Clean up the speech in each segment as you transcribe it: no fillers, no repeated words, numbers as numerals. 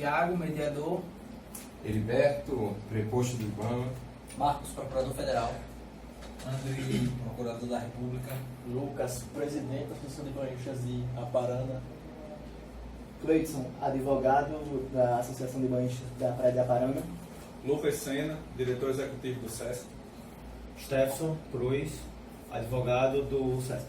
Tiago, mediador. Heriberto, preposto do IBAMA. Marcos, procurador federal. André, procurador da República. Lucas, presidente da Associação de Banhistas de Aparana. Cleidson, advogado da Associação de Banhistas da Praia de Aparana. Lucas Sena, diretor executivo do SESC. Stefson Cruz, advogado do SESC.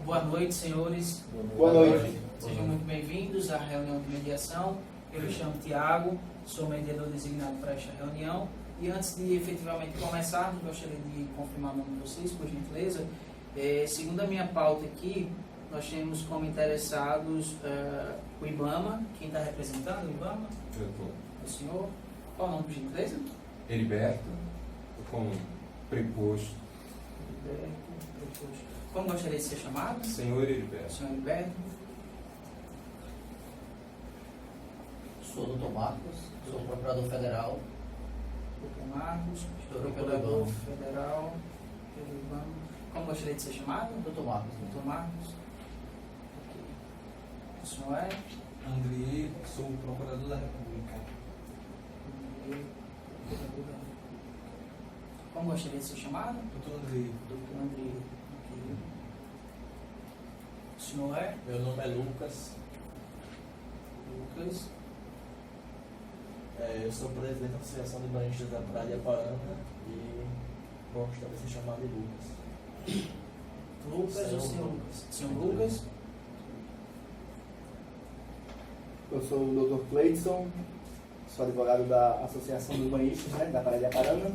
Boa noite, senhores. Boa noite. Sejam muito bem-vindos à reunião de mediação. Eu me chamo Tiago, sou mediador designado para esta reunião. E antes de efetivamente começarmos, gostaria de confirmar o nome de vocês, por gentileza. Segundo a minha pauta aqui, nós temos como interessados o IBAMA. Quem está representando o IBAMA? Eu estou. O senhor. Qual o nome, por gentileza? Heriberto, com preposto. Como gostaria de ser chamado? Senhor Heriberto. Senhor Heriberto. Sou o Dr. Marcos, sou procurador federal. Dr. Marcos, Doutor procurador Ibama. federal. Pelo IBAMA. Como gostaria de ser chamado? Dr. Marcos. Dr. Marcos. Ok. O senhor é? André, sou o procurador da República. Como gostaria de ser chamado? Doutor André, Dr. André. Ok. O senhor é? Meu nome é Lucas. Lucas. Eu sou presidente da Associação de Banhistas da Praia de Aparana e gostaria de ser chamado de Lucas. Lucas ou senhor Lucas? Senhor Lucas. Eu sou o Dr. Cleidson, sou advogado da Associação dos Banhistas, da Praia de Aparana,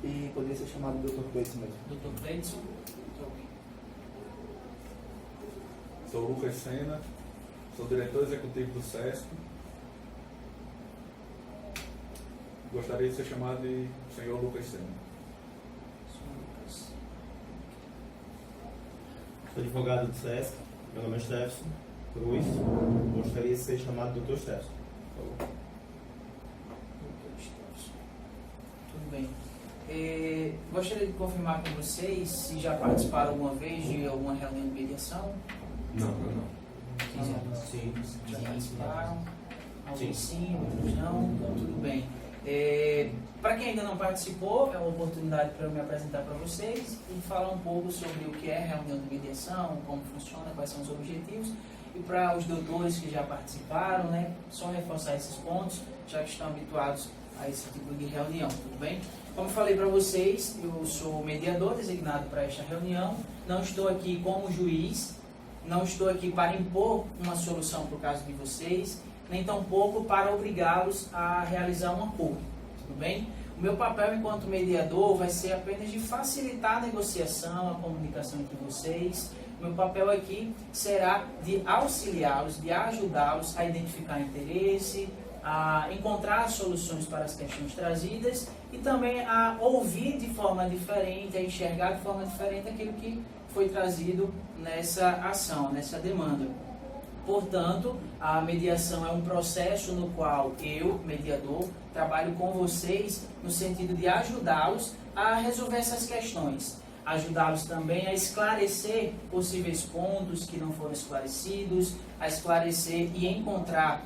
e poderia ser chamado de Dr. Cleidson mesmo. Dr. Cleidson. Sou Lucas Sena, sou diretor executivo do SESC. Gostaria de ser chamado de senhor Lucas Sena. Senhor Lucas. Sou advogado do SESC, meu nome é Stefson Cruz, gostaria de ser chamado de Dr. Stefson. Tudo bem. Gostaria de confirmar com vocês se já participaram alguma vez de alguma reunião de mediação. Não, eu não. Sim. Já participaram? Alguns Sim. sim, outros não. Então, tudo bem. Para quem ainda não participou, é uma oportunidade para eu me apresentar para vocês e falar um pouco sobre o que é reunião de mediação, como funciona, quais são os objetivos. E para os doutores que já participaram, só reforçar esses pontos, já que estão habituados a esse tipo de reunião, tudo bem? Como falei para vocês, eu sou mediador designado para esta reunião, não estou aqui como juiz, não estou aqui para impor uma solução para o caso de vocês, nem tampouco para obrigá-los a realizar um acordo, tudo bem? O meu papel enquanto mediador vai ser apenas de facilitar a negociação, a comunicação entre vocês. O meu papel aqui será de auxiliá-los, de ajudá-los a identificar interesse, a encontrar soluções para as questões trazidas e também a ouvir de forma diferente, a enxergar de forma diferente aquilo que foi trazido nessa ação, nessa demanda. Portanto, a mediação é um processo no qual eu, mediador, trabalho com vocês no sentido de ajudá-los a resolver essas questões. Ajudá-los também a esclarecer possíveis pontos que não foram esclarecidos, a esclarecer e encontrar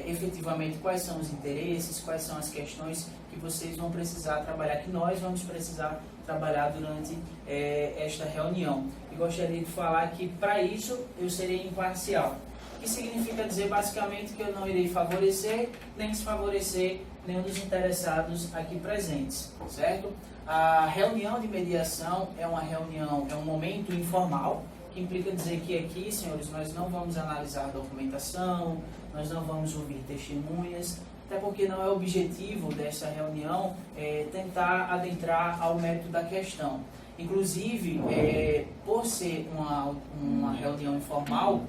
efetivamente quais são os interesses, quais são as questões que vocês vão precisar trabalhar, que nós vamos precisar trabalhar durante esta reunião. E gostaria de falar que, para isso, eu serei imparcial. O que significa dizer, basicamente, que eu não irei favorecer nem desfavorecer nenhum dos interessados aqui presentes, certo? A reunião de mediação é uma reunião, é um momento informal, que implica dizer que aqui, senhores, nós não vamos analisar documentação, nós não vamos ouvir testemunhas, até porque não é objetivo dessa reunião tentar adentrar ao mérito da questão. Inclusive, por ser uma reunião informal,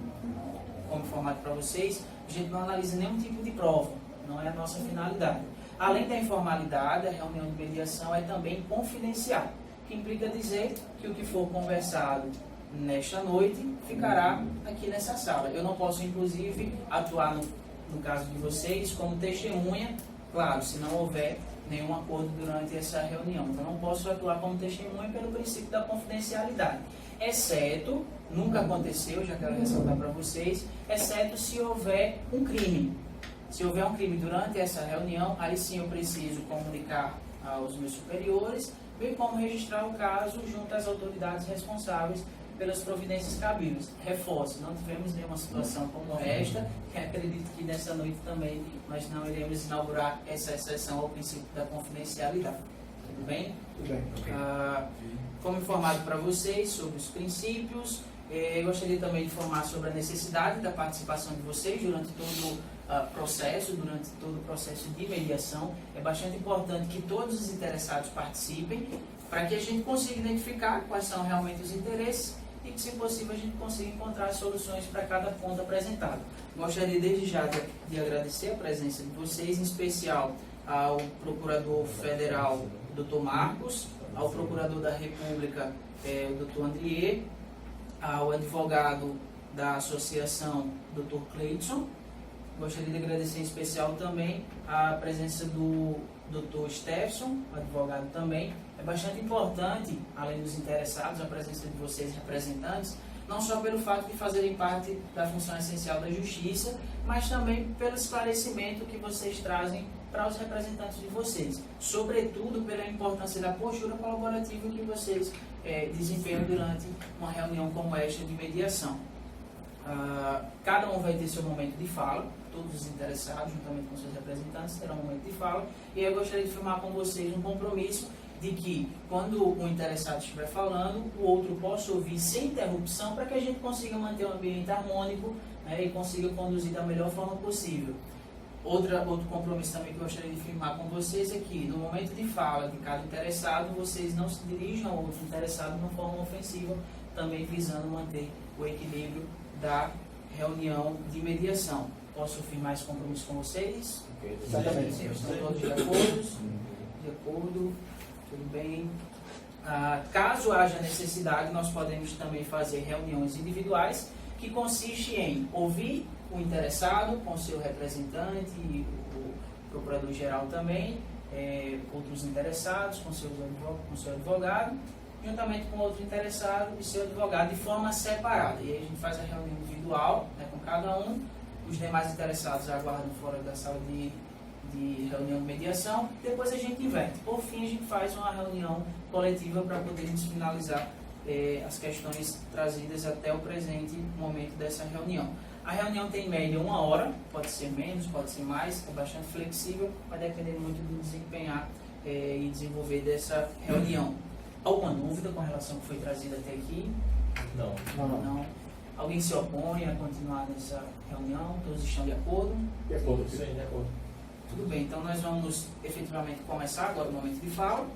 como informado para vocês, a gente não analisa nenhum tipo de prova, não é a nossa finalidade. Além da informalidade, a reunião de mediação é também confidencial, que implica dizer que o que for conversado nesta noite ficará aqui nessa sala. Eu não posso, inclusive, atuar no caso de vocês como testemunha, claro, se não houver nenhum acordo durante essa reunião. Então, não posso atuar como testemunha pelo princípio da confidencialidade. Exceto, nunca aconteceu, já quero ressaltar para vocês, exceto se houver um crime. Se houver um crime durante essa reunião, aí sim eu preciso comunicar aos meus superiores, bem como registrar o caso junto às autoridades responsáveis pelas providências cabíveis. Reforço, não tivemos nenhuma situação como esta, e acredito que nessa noite também nós não iremos inaugurar essa exceção ao princípio da confidencialidade. Tudo bem? Tudo bem. Como informado para vocês sobre os princípios, eu gostaria também de informar sobre a necessidade da participação de vocês durante todo o processo de mediação. É bastante importante que todos os interessados participem, para que a gente consiga identificar quais são realmente os interesses e que, se possível, a gente consiga encontrar soluções para cada ponto apresentado. Gostaria desde já de agradecer a presença de vocês, em especial ao Procurador Federal, Dr. Marcos, ao Procurador da República, o Dr. Andrier, ao advogado da Associação, Dr. Cleidson. Gostaria de agradecer em especial também a presença do Dr. Stefson, advogado também. É bastante importante, além dos interessados, a presença de vocês, representantes, não só pelo fato de fazerem parte da função essencial da Justiça, mas também pelo esclarecimento que vocês trazem para os representantes de vocês. Sobretudo pela importância da postura colaborativa que vocês desempenham durante uma reunião como esta de mediação. Cada um vai ter seu momento de fala, todos os interessados, juntamente com seus representantes, terão um momento de fala, e eu gostaria de firmar com vocês um compromisso de que, quando um interessado estiver falando, o outro possa ouvir sem interrupção, para que a gente consiga manter um ambiente harmônico, né, e consiga conduzir da melhor forma possível. Outro compromisso também que eu gostaria de firmar com vocês é que, no momento de fala de cada interessado, vocês não se dirijam ao outro interessado de uma forma ofensiva, também visando manter o equilíbrio da reunião de mediação. Posso firmar esse compromisso com vocês? Exatamente. Estão todos de acordo? De acordo. Tudo bem. Caso haja necessidade, nós podemos também fazer reuniões individuais, que consiste em ouvir o interessado com seu representante, e o procurador-geral também, outros interessados com seu advogado, juntamente com outro interessado e seu advogado, de forma separada. E aí a gente faz a reunião individual, né, com cada um. Os demais interessados aguardam fora da sala de reunião de mediação. Depois a gente inverte. Por fim, a gente faz uma reunião coletiva para podermos finalizar as questões trazidas até o presente momento dessa reunião. A reunião tem em média 1 hora, pode ser menos, pode ser mais, é bastante flexível, vai depender muito do desempenhar e desenvolver dessa reunião. Alguma dúvida com relação ao que foi trazido até aqui? Não. Alguém se opõe a continuar nessa reunião? Todos estão de acordo? De acordo. Sim, de acordo. Tudo bem, então nós vamos efetivamente começar agora o momento de fala.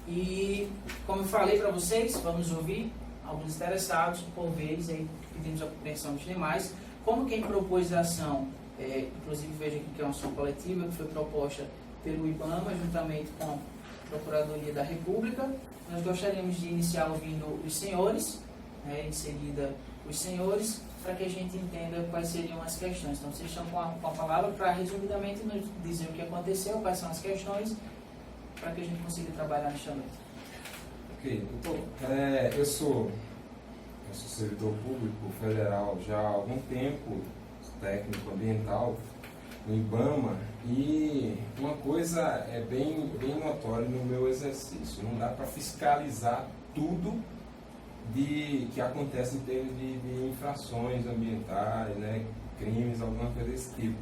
E, como eu falei para vocês, vamos ouvir alguns interessados, por vez, aí pedimos a compreensão dos demais. Como quem propôs a ação, inclusive veja aqui que é uma ação coletiva, que foi proposta pelo IBAMA, juntamente com a Procuradoria da República, nós gostaríamos de iniciar ouvindo os senhores, em seguida os senhores, para que a gente entenda quais seriam as questões. Então, vocês estão com a palavra para, resumidamente, nos dizer o que aconteceu, quais são as questões, para que a gente consiga trabalhar nesta noite. Ok, então, eu sou servidor público federal já há algum tempo, técnico ambiental, no IBAMA, e uma coisa é bem notória no meu exercício: não dá para fiscalizar tudo que acontece em termos de infrações ambientais, né, crimes, alguma coisa desse tipo.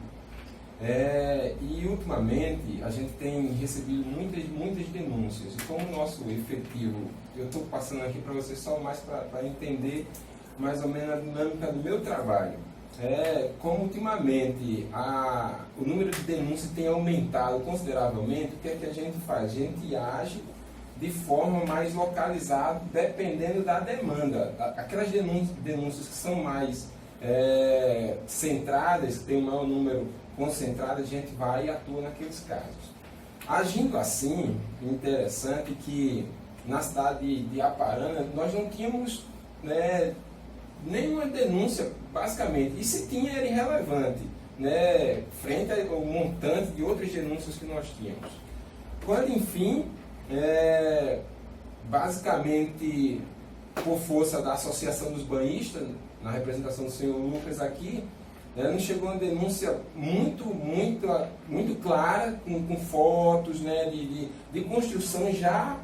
E ultimamente a gente tem recebido muitas denúncias, e como o nosso efetivo, eu estou passando aqui para vocês só mais para entender mais ou menos a dinâmica do meu trabalho. Como ultimamente o número de denúncias tem aumentado consideravelmente, o que é que a gente faz? A gente age de forma mais localizada, dependendo da demanda. Aquelas denúncias que são mais centradas, que tem um maior número concentrado, a gente vai e atua naqueles casos. Agindo assim, interessante que na cidade de Aparana nós não tínhamos nenhuma denúncia, basicamente, e se tinha era irrelevante, frente ao montante de outras denúncias que nós tínhamos. quando enfim, basicamente por força da Associação dos Banhistas, na representação do senhor Lucas aqui, nos chegou uma denúncia muito clara, com fotos, né, de construção já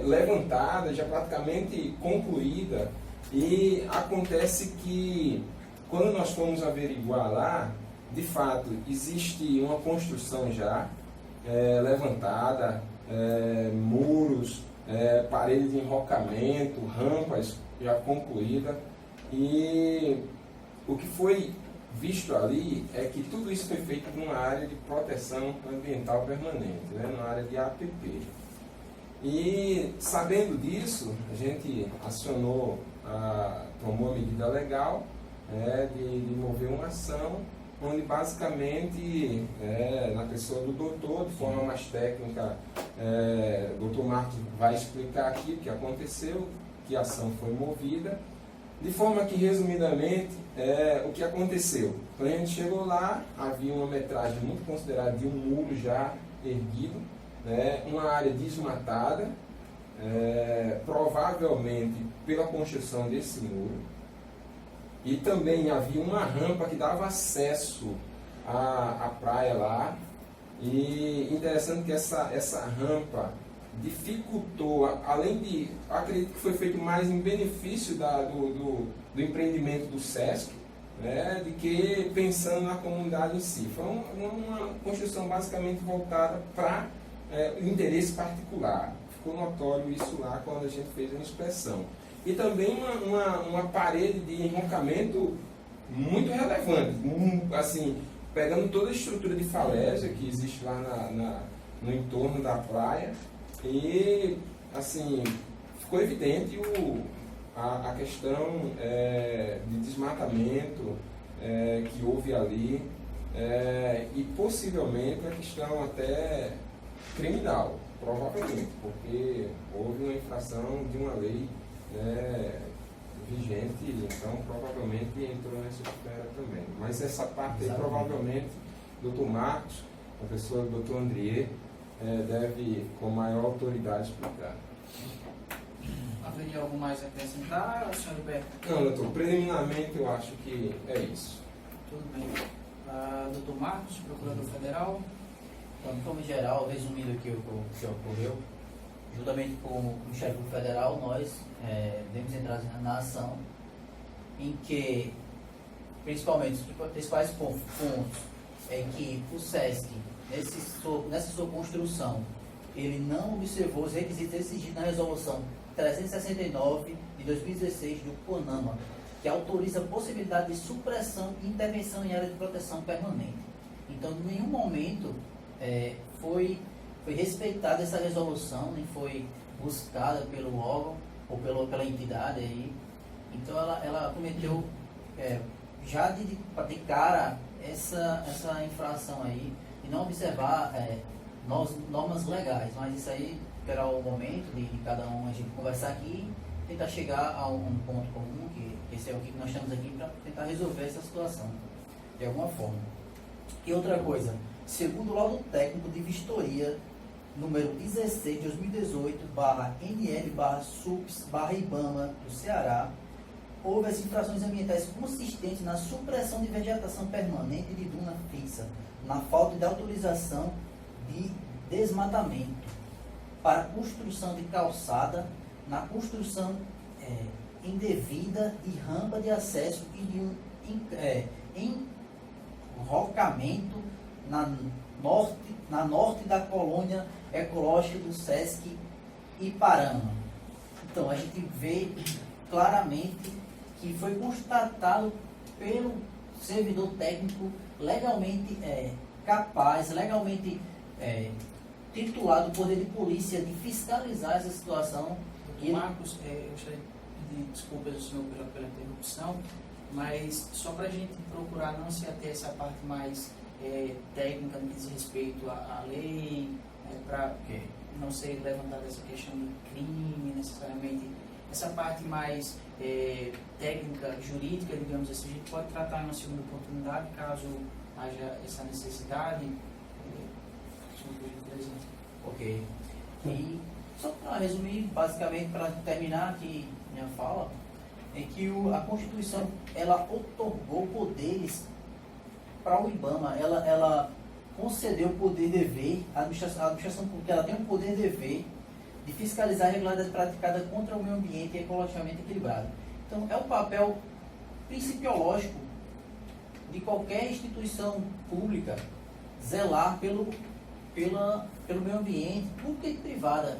levantada, já praticamente concluída. E acontece que, quando nós fomos averiguar lá, de fato, existe uma construção já levantada, muros, paredes de enrocamento, rampas já concluídas. E o que foi visto ali é que tudo isso foi feito numa área de proteção ambiental permanente, né, numa área de APP. E sabendo disso, a gente tomou a medida legal de mover uma ação, onde basicamente, na pessoa do doutor, de forma mais técnica, o doutor Marcos vai explicar aqui o que aconteceu, que a ação foi movida, de forma que, resumidamente, o que aconteceu. Quando a gente chegou lá, havia uma metragem muito considerável de um muro já erguido, uma área desmatada, provavelmente pela construção desse muro, e também havia uma rampa que dava acesso à praia lá, e interessante que essa rampa dificultou, além de, acredito que foi feito mais em benefício do empreendimento do SESC, de que pensando na comunidade em si. Foi uma construção basicamente voltada para o interesse particular. Ficou notório isso lá quando a gente fez a inspeção. E também uma parede de enrocamento muito relevante, assim, pegando toda a estrutura de falésia que existe lá no entorno da praia, e assim, ficou evidente a questão de desmatamento que houve ali, e possivelmente a questão até criminal, provavelmente, porque houve uma infração de uma lei vigente, então provavelmente entrou nessa esfera também. Mas essa parte aí, provavelmente, o Dr. Marcos, a pessoa do Dr. Andrier, deve com maior autoridade explicar. Haveria algo mais a acrescentar, senhor Roberto? Não, doutor, preliminarmente eu acho que é isso. Tudo bem. Dr. Marcos, procurador federal. Então, de forma geral, resumindo aqui o que ocorreu, juntamente com o Ministério Público Federal, nós devemos entrar na ação em que, principalmente, os principais pontos é que o SESC, nessa sua construção, ele não observou os requisitos exigidos na resolução 369 de 2016 do CONAMA, que autoriza a possibilidade de supressão e intervenção em área de proteção permanente. Então, em nenhum momento foi respeitada essa resolução, nem foi buscada pelo órgão ou pela entidade aí. Então ela cometeu já de cara essa infração aí, e não observar normas legais. Mas isso aí terá o momento de cada um a gente conversar aqui e tentar chegar a um ponto comum, que esse é o que nós estamos aqui para tentar resolver essa situação de alguma forma. E outra coisa, segundo o laudo técnico de vistoria número 16 de 2018/NL/SUPS/IBAMA do Ceará, houve as infrações ambientais consistentes na supressão de vegetação permanente de duna fixa, na falta de autorização de desmatamento, para construção de calçada, na construção indevida de rampa de acesso e de um enrocamento na norte da colônia ecológica do SESC Iparama. Então, a gente vê claramente que foi constatado pelo servidor técnico legalmente capaz, legalmente titulado do poder de polícia de fiscalizar essa situação. Dr. Marcos, eu gostaria de pedir desculpas ao senhor pela interrupção, mas só para a gente procurar não se ater essa parte mais técnica no que diz respeito à lei, para não ser levantada essa questão de crime necessariamente, essa parte mais técnica, jurídica, digamos assim, a gente pode tratar em uma segunda oportunidade, caso haja essa necessidade. Ok. E só para resumir, basicamente, para terminar aqui minha fala, é que a Constituição, ela otorgou poderes para o IBAMA, ela concedeu o poder-dever, a administração pública, ela tem um poder-dever de fiscalizar a regularidade praticada contra o meio ambiente ecologicamente equilibrado. Então, é o papel principiológico de qualquer instituição pública zelar pelo meio ambiente, pública e privada.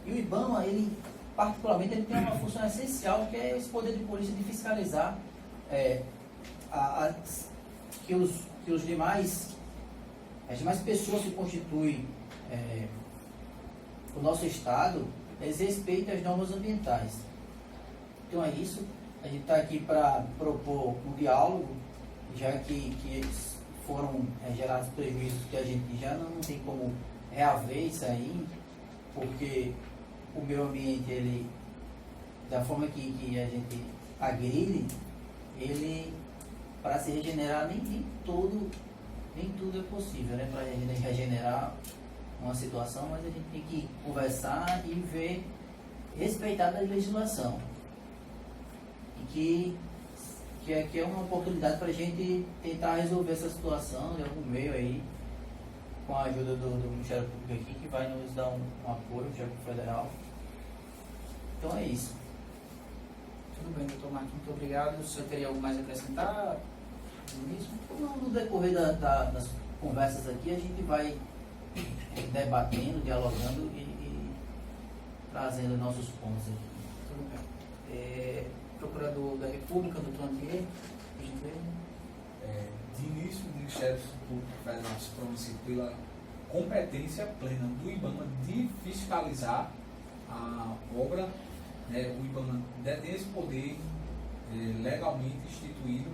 E o IBAMA, ele, particularmente, ele tem uma função essencial, que é esse poder de polícia de fiscalizar que as demais pessoas que constituem o nosso Estado, eles respeitem as normas ambientais. Então é isso. A gente está aqui para propor um diálogo, já que foram gerados prejuízos que a gente já não tem como reaver isso aí, porque o meio ambiente, ele, da forma que a gente agride, ele, para se regenerar, nem tudo é possível, né? Para a gente regenerar uma situação, mas a gente tem que conversar e ver, respeitar a legislação. E que aqui é uma oportunidade para a gente tentar resolver essa situação de algum meio aí, com a ajuda do Ministério Público aqui, que vai nos dar um apoio, o Ministério Público Federal. Então é isso. Tudo bem, doutor Marquinhos, muito obrigado. O senhor teria algo mais a acrescentar? No decorrer das conversas aqui, a gente vai debatendo, dialogando e trazendo nossos pontos aqui. Tudo bem. Procurador da República, doutor André, por gentileza. De início, o Ministério Público Federal se pronuncia pela competência plena do IBAMA de fiscalizar a obra. O IBAMA detém esse poder legalmente instituído.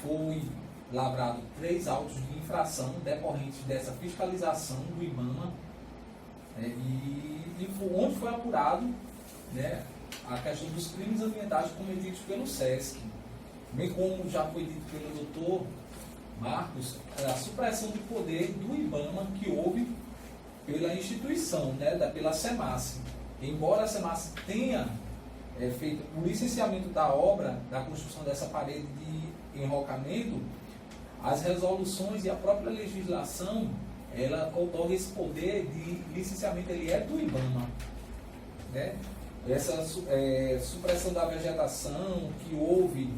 Foi lavrado 3 autos de infração decorrentes dessa fiscalização do IBAMA, onde foi apurado, a questão dos crimes ambientais cometidos pelo SESC, bem como já foi dito pelo doutor Marcos, a supressão de poder do IBAMA que houve pela instituição, pela SEMASSE. Embora a SEMASSE tenha feito o licenciamento da obra, da construção dessa parede de enrocamento, as resoluções e a própria legislação, ela outorga esse poder de licenciamento, ele é do IBAMA. Essa supressão da vegetação que houve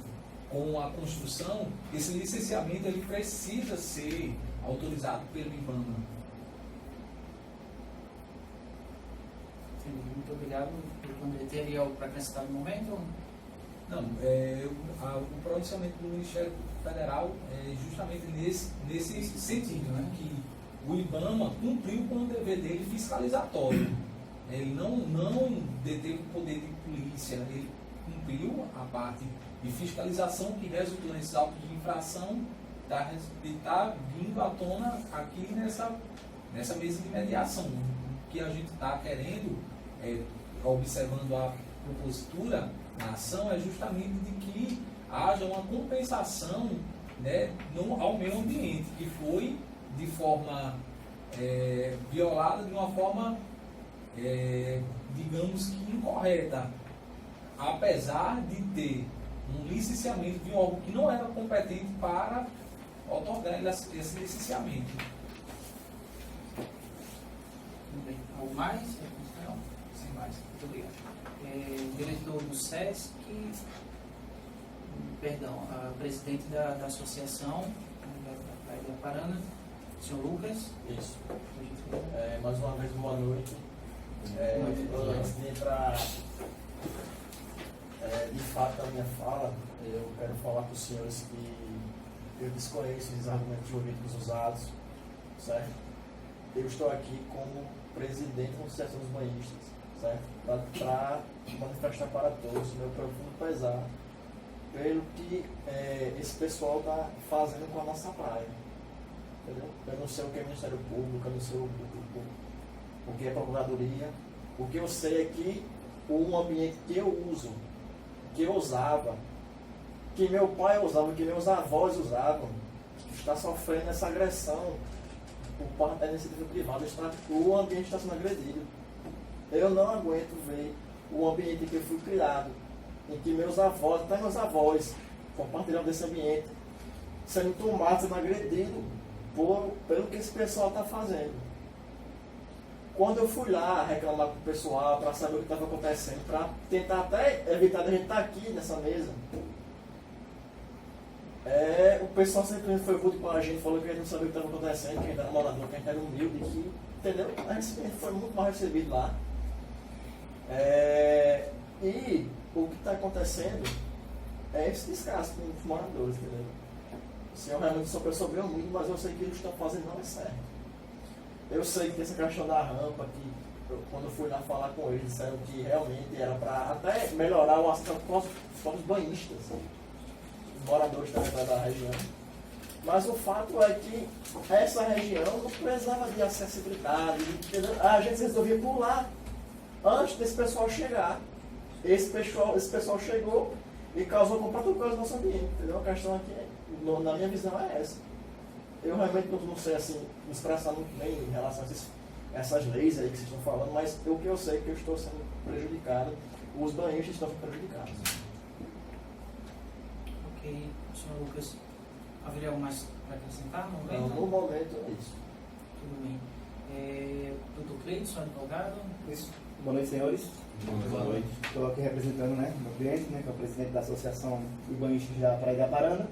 com a construção, esse licenciamento ele precisa ser autorizado pelo IBAMA. Muito obrigado. Teria algo para acrescentar no momento? Não, o pronunciamento do Ministério Federal é justamente nesse sentido, que o IBAMA cumpriu com o dever dele fiscalizatório. Ele não deteve o poder de polícia, ele cumpriu a parte de fiscalização que resultou nesses autos de infração, está vindo à tona aqui nessa mesa de mediação. O que a gente está querendo, observando a propositura, a ação, é justamente de que haja uma compensação ao meio ambiente, que foi de forma violada, de uma forma, digamos que incorreta, apesar de ter um licenciamento de um órgão que não era competente para otorgar esse licenciamento. Tudo bem. Algo mais? Não? Sem mais. Muito obrigado. Diretor do SESC, presidente da associação da Praia de Aparana, senhor Lucas. Isso. Mais uma vez, boa noite. Antes de entrar de fato na minha fala, eu quero falar para os senhores que eu desconheço os argumentos jurídicos usados, certo? Eu estou aqui como presidente da Associação dos Banhistas, certo? Para manifestar para todos o meu profundo pesar pelo que esse pessoal está fazendo com a nossa praia. Entendeu? Eu não sei o que é Ministério Público, eu não sei o que é Procuradoria. O que eu sei é que o ambiente que eu uso, que eu usava, que meu pai usava, que meus avós usavam, está sofrendo essa agressão por parte da iniciativa privada, o ambiente está sendo agredido. Eu não aguento ver o ambiente em que eu fui criado, em que meus avós, até meus avós, compartilham desse ambiente, sendo tomados, sendo agredidos pelo que esse pessoal está fazendo. Quando eu fui lá reclamar com o pessoal para saber o que estava acontecendo, para tentar até evitar de a gente estar aqui nessa mesa, o pessoal simplesmente foi rude com a gente, falou que a gente não sabia o que estava acontecendo, que a gente era morador, que a gente era humilde, que, entendeu? A gente foi muito mal recebido lá. E o que está acontecendo é esse descaso com os moradores, entendeu? Assim, eu realmente sou pessoa bem humilde, mas eu sei que eles estão fazendo não é certo. Eu sei que tem essa questão da rampa, que quando eu fui lá falar com eles, disseram que realmente era para até melhorar o acesso para os banhistas, os moradores da região. Mas o fato é que essa região não precisava de acessibilidade, entendeu? A gente resolvia pular antes desse pessoal chegar. Esse pessoal chegou e causou completa coisa no nosso ambiente, entendeu? A questão aqui, na minha visão, é essa. Eu realmente não sei assim, me expressar muito bem em relação a essas leis aí que vocês estão falando, mas o que eu sei é que eu estou sendo prejudicado, os banhistas estão sendo prejudicados. Ok, senhor Lucas, haveria algo mais para acrescentar? Não, no momento é isso. Tudo bem. Dr. Cleidson, advogado. Isso. Boa noite, senhores. Boa noite. Estou aqui representando, né, meu cliente, né, que é o presidente da Associação de Banhistas da Praia de Aparana.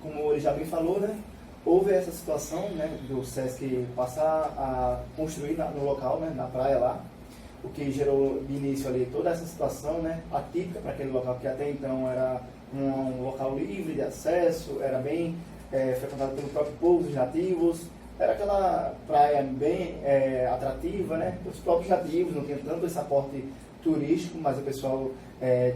Como ele já bem falou, né, houve essa situação, né, do SESC passar a construir no local, né, na praia lá, o que gerou de início ali toda essa situação, né, atípica para aquele local que até então era um local livre de acesso, era bem frequentado pelo próprio povo, os nativos, era aquela praia bem atrativa, né, os próprios nativos não tinham tanto esse aporte turístico, mas o pessoal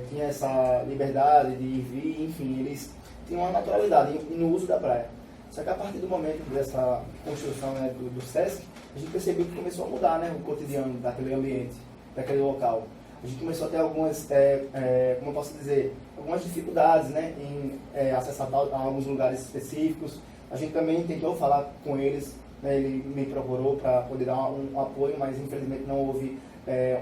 tinha essa liberdade de ir e vir, enfim, eles tinham uma naturalidade no uso da praia. Só que a partir do momento dessa construção, né, do SESC, a gente percebeu que começou a mudar, né, o cotidiano daquele ambiente, daquele local. A gente começou a ter algumas, como eu posso dizer, algumas dificuldades, né, em acessar a alguns lugares específicos. A gente também tentou falar com eles, né, ele me procurou para poder dar um apoio, mas infelizmente não houve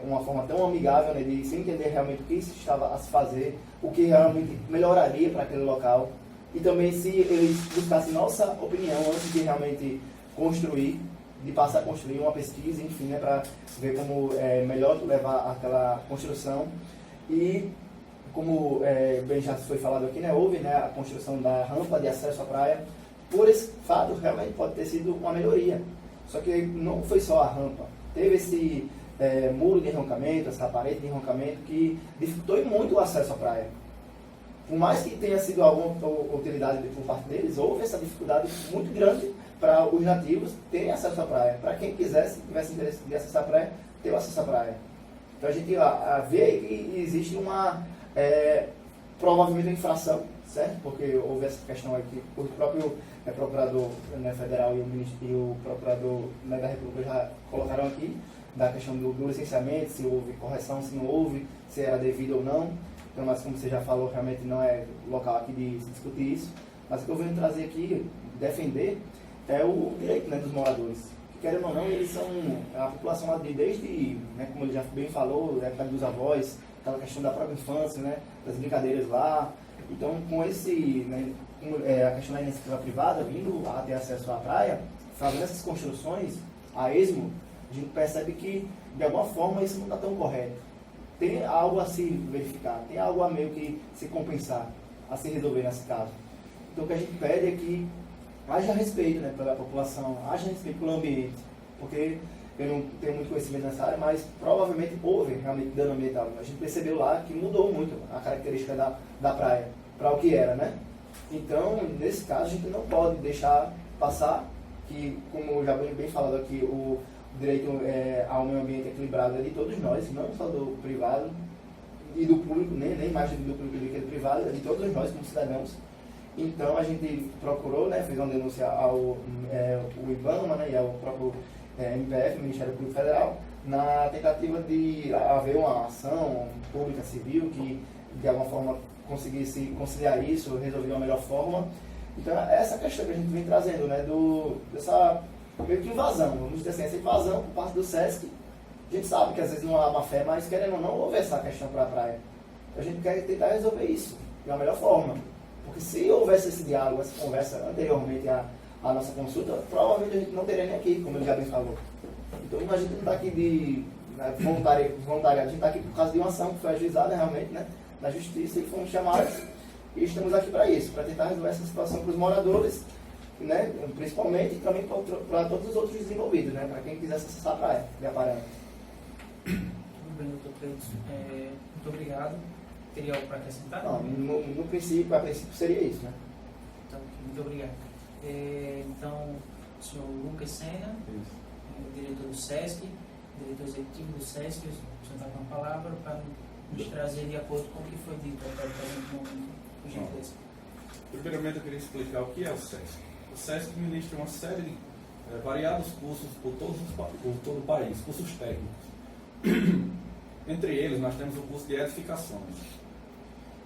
uma forma tão amigável, né, de se entender realmente o que se estava a se fazer, o que realmente melhoraria para aquele local. E também se eles buscassem nossa opinião antes de realmente construir, de passar a construir uma pesquisa, enfim, né, para ver como é melhor levar aquela construção. E como bem já foi falado aqui, né, houve, né, a construção da rampa de acesso à praia. Por esse fato, realmente pode ter sido uma melhoria. Só que não foi só a rampa. Teve esse muro de enroncamento, essa parede de enroncamento que dificultou muito o acesso à praia. Por mais que tenha sido alguma utilidade por parte deles, houve essa dificuldade muito grande para os nativos terem acesso à praia. Para quem quisesse, tivesse interesse de acessar a praia, ter acesso à praia. Então a gente vê que existe uma, provavelmente uma infração, certo? Porque houve essa questão aqui, o próprio procurador, né, federal e o procurador, né, da República já colocaram aqui, da questão do licenciamento, se houve correção, se não houve, se era devido ou não. Então, mas como você já falou, realmente não é local aqui de se discutir isso. Mas o que eu venho trazer aqui, defender, é o direito, né, dos moradores. Que, querendo ou não, eles são a população lá desde, né, como ele já bem falou, da época dos avós, aquela questão da própria infância, né, das brincadeiras lá. Então, com esse, né, a questão da iniciativa privada, vindo a ter acesso à praia, fazendo essas construções a esmo, a gente percebe que, de alguma forma, isso não está tão correto. Tem algo a se verificar, tem algo a meio que se compensar, a se resolver nesse caso. Então o que a gente pede é que haja respeito, né, pela população, haja respeito pelo ambiente, porque eu não tenho muito conhecimento nessa área, mas provavelmente houve realmente dano ambiental. A gente percebeu lá que mudou muito a característica da praia para o que era, né? Então, nesse caso, a gente não pode deixar passar que, como já bem falado aqui, o direito ao meio ambiente equilibrado é de todos nós, não só do privado e do público, nem mais do público do que do privado, é de todos nós como cidadãos. Então a gente procurou, né, fez uma denúncia ao IBAMA, né, e ao próprio MPF, Ministério Público Federal, na tentativa de haver uma ação pública civil que de alguma forma conseguisse conciliar isso, resolver de uma melhor forma. Então essa questão que a gente vem trazendo, né, dessa meio que invasão, vamos dizer assim, essa invasão por parte do SESC. A gente sabe que às vezes não há má fé, mas querendo ou não, houve essa questão para a praia. A gente quer tentar resolver isso de uma melhor forma. Porque se houvesse esse diálogo, essa conversa anteriormente à nossa consulta, provavelmente a gente não teria nem aqui, como ele já bem falou. Então a gente não está aqui de voluntariado, a gente está aqui por causa de uma ação que foi ajuizada realmente, né, na justiça, e fomos chamados e estamos aqui para isso, para tentar resolver essa situação para os moradores, né, principalmente, e também para todos os outros desenvolvidos, né, para quem quisesse acessar a praia de Aparana. Tudo bem, doutor Cleiton. Muito obrigado. Teria algo para acrescentar? Não, no princípio, a princípio seria isso, né? Então, muito obrigado. Então, o senhor Lucas Sena, diretor do SESC, diretor executivo do SESC, o senhor está com a palavra para nos trazer de acordo com o que foi dito até o presente momento, por gentileza. Primeiramente, eu queria explicar o que é o SESC. O SESC ministra uma série de variados cursos por todo o país, cursos técnicos. Entre eles, nós temos o curso de edificações.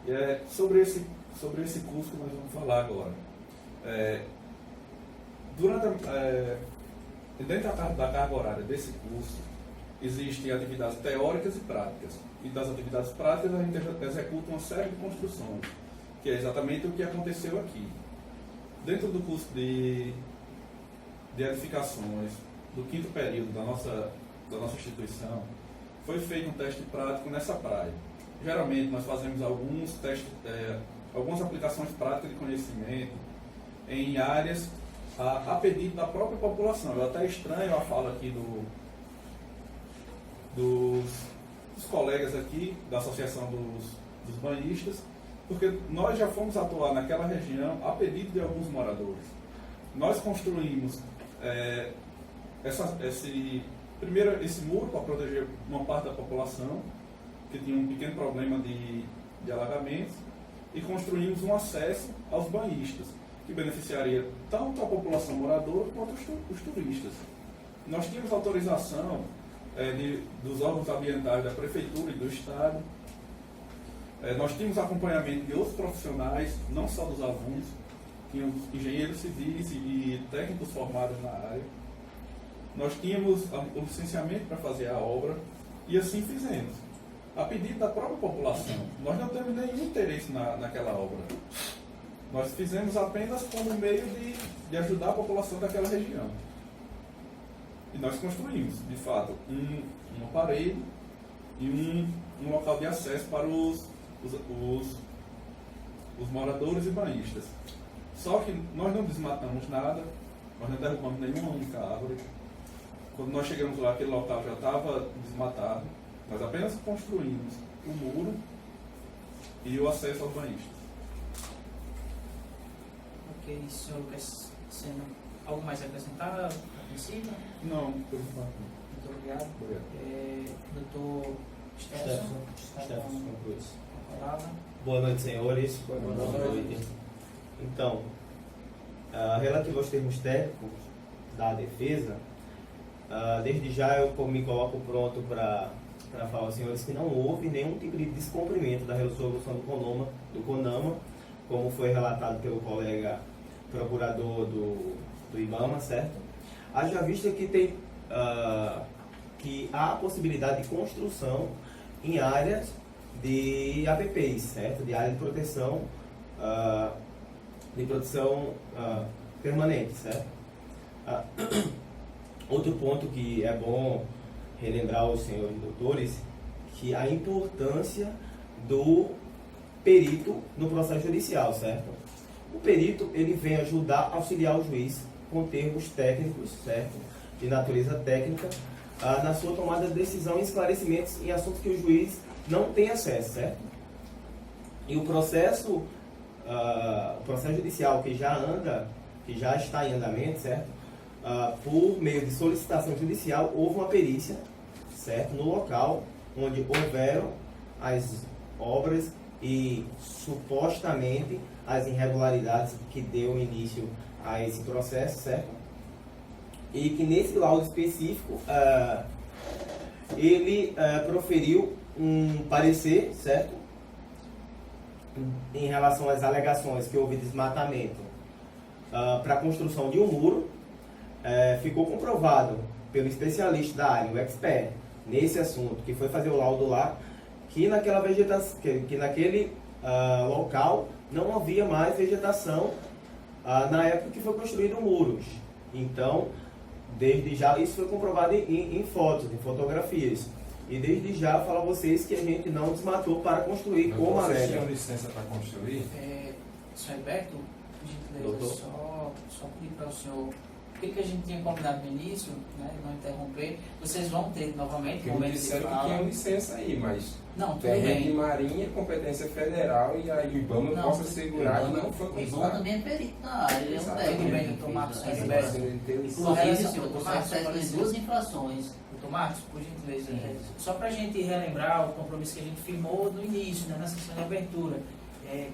E é sobre esse curso que nós vamos falar agora. Dentro da carga horária desse curso, existem atividades teóricas e práticas. E das atividades práticas, a gente executa uma série de construções, que é exatamente o que aconteceu aqui. Dentro do curso de edificações, do 5º período da nossa instituição, foi feito um teste prático nessa praia. Geralmente, nós fazemos alguns testes, algumas aplicações práticas de conhecimento em áreas a pedido da própria população. Eu até estranho a fala aqui dos colegas aqui da Associação dos Banhistas, porque nós já fomos atuar naquela região a pedido de alguns moradores. Nós construímos primeiro esse muro para proteger uma parte da população que tinha um pequeno problema de alagamentos, e construímos um acesso aos banhistas, que beneficiaria tanto a população moradora quanto os turistas. Nós tínhamos autorização dos órgãos ambientais da Prefeitura e do Estado. Nós tínhamos acompanhamento de outros profissionais, não só dos alunos, tínhamos engenheiros civis e técnicos formados na área. Nós tínhamos o licenciamento para fazer a obra e assim fizemos, a pedido da própria população. Nós não temos nenhum interesse naquela obra. Nós fizemos apenas como meio de ajudar a população daquela região. E nós construímos, de fato, uma parede e um local de acesso para os moradores e banhistas. Só que nós não desmatamos nada, nós não derrubamos nenhuma única árvore. Quando nós chegamos lá, aquele local já estava desmatado. Nós apenas construímos o muro e o acesso aos banhistas. Ok, senhor Lucas Sena, algo mais a acrescentar a princípio? Não, por enquanto. Muito obrigado. Obrigado. Doutor Stefson, está com Cruz. a palavra. Boa noite, senhores. Boa noite. Então, relativo aos termos técnicos da defesa, desde já eu me coloco pronto para falar aos senhores que não houve nenhum tipo de descumprimento da resolução do CONAMA, como foi relatado pelo colega procurador do IBAMA, certo? Haja vista que que há a possibilidade de construção em áreas de APPs, certo? De área de proteção permanente, certo? Outro ponto que é bom relembrar aos senhores doutores, que a importância do perito no processo judicial, certo? O perito, ele vem ajudar, auxiliar o juiz com termos técnicos, certo? De natureza técnica, na sua tomada de decisão e esclarecimentos em assuntos que o juiz não tem acesso, certo? E o processo judicial que já está em andamento, certo? Por meio de solicitação judicial, houve uma perícia, certo? No local onde houveram as obras e supostamente as irregularidades que deu início a esse processo, certo? E que nesse laudo específico ele proferiu um parecer, certo? Em relação às alegações que houve desmatamento para a construção de um muro, ficou comprovado pelo especialista da área, o expert, nesse assunto, que foi fazer o laudo lá, que naquela vegetação, que naquele local não havia mais vegetação na época que foi construído muros. Então, desde já, isso foi comprovado em fotos, em fotografias. E desde já falo a vocês que a gente não desmatou para construir como a Vocês alega. tinham licença para construir? Senhor Roberto, por gentileza, Doutor. só pedir para o senhor, o que a gente tinha combinado no início, né, não interromper, vocês vão ter novamente Porque um me momento de disseram que fala. tinham licença aí, mas Não, tudo terreno de bem. marinha, competência federal, e a IBAMA Não, possa assegurar que não foi O Ivan constado. também é perito na área, ele é um Exatamente. Tudo bem, técnico. doutor Marcos, Ele Roberto. faz- Inclusive, Inclusive, senhor, Doutor o Marcos, processo com tem licença. 2 infrações. Doutor Marcos, por gentileza, Sim. só para a gente relembrar o compromisso que a gente firmou no início, né, na sessão de abertura,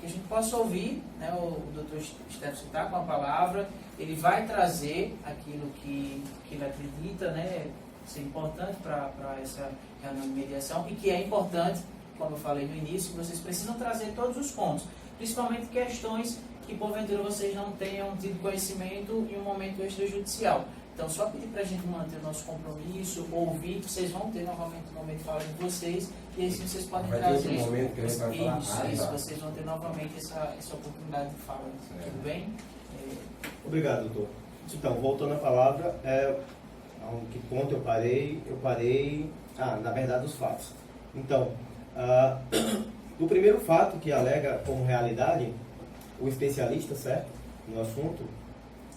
que a gente possa ouvir, né, o doutor Stefson está com a palavra, ele vai trazer aquilo que ele acredita, né, ser importante para essa reunião de mediação e que é importante, como eu falei no início, que vocês precisam trazer todos os pontos, principalmente questões que porventura vocês não tenham tido conhecimento em um momento extrajudicial. Então, só pedir para a gente manter o nosso compromisso, ouvir, que vocês vão ter novamente o momento de fala de vocês, e assim vocês podem Vai ter trazer outro momento que a gente vai falar. isso, Tá. vocês vão ter novamente essa oportunidade de fala. Certo. Tudo bem? Obrigado, doutor. Então, voltando à palavra, a que ponto eu parei, na verdade, dos fatos. Então, o primeiro fato que alega como realidade, o especialista, certo, no assunto,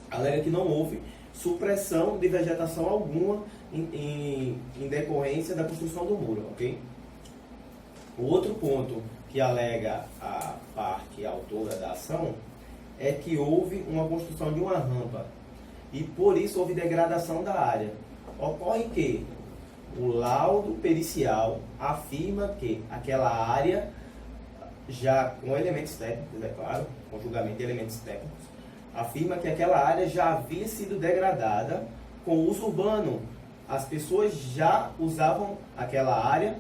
alega que não houve supressão de vegetação alguma em decorrência da construção do muro, ok? O outro ponto que alega a parte autora da ação é que houve uma construção de uma rampa e por isso houve degradação da área. Ocorre que o laudo pericial afirma que aquela área, já com elementos técnicos, é claro, com julgamento de elementos técnicos, afirma que aquela área já havia sido degradada com uso urbano. As pessoas já usavam aquela área,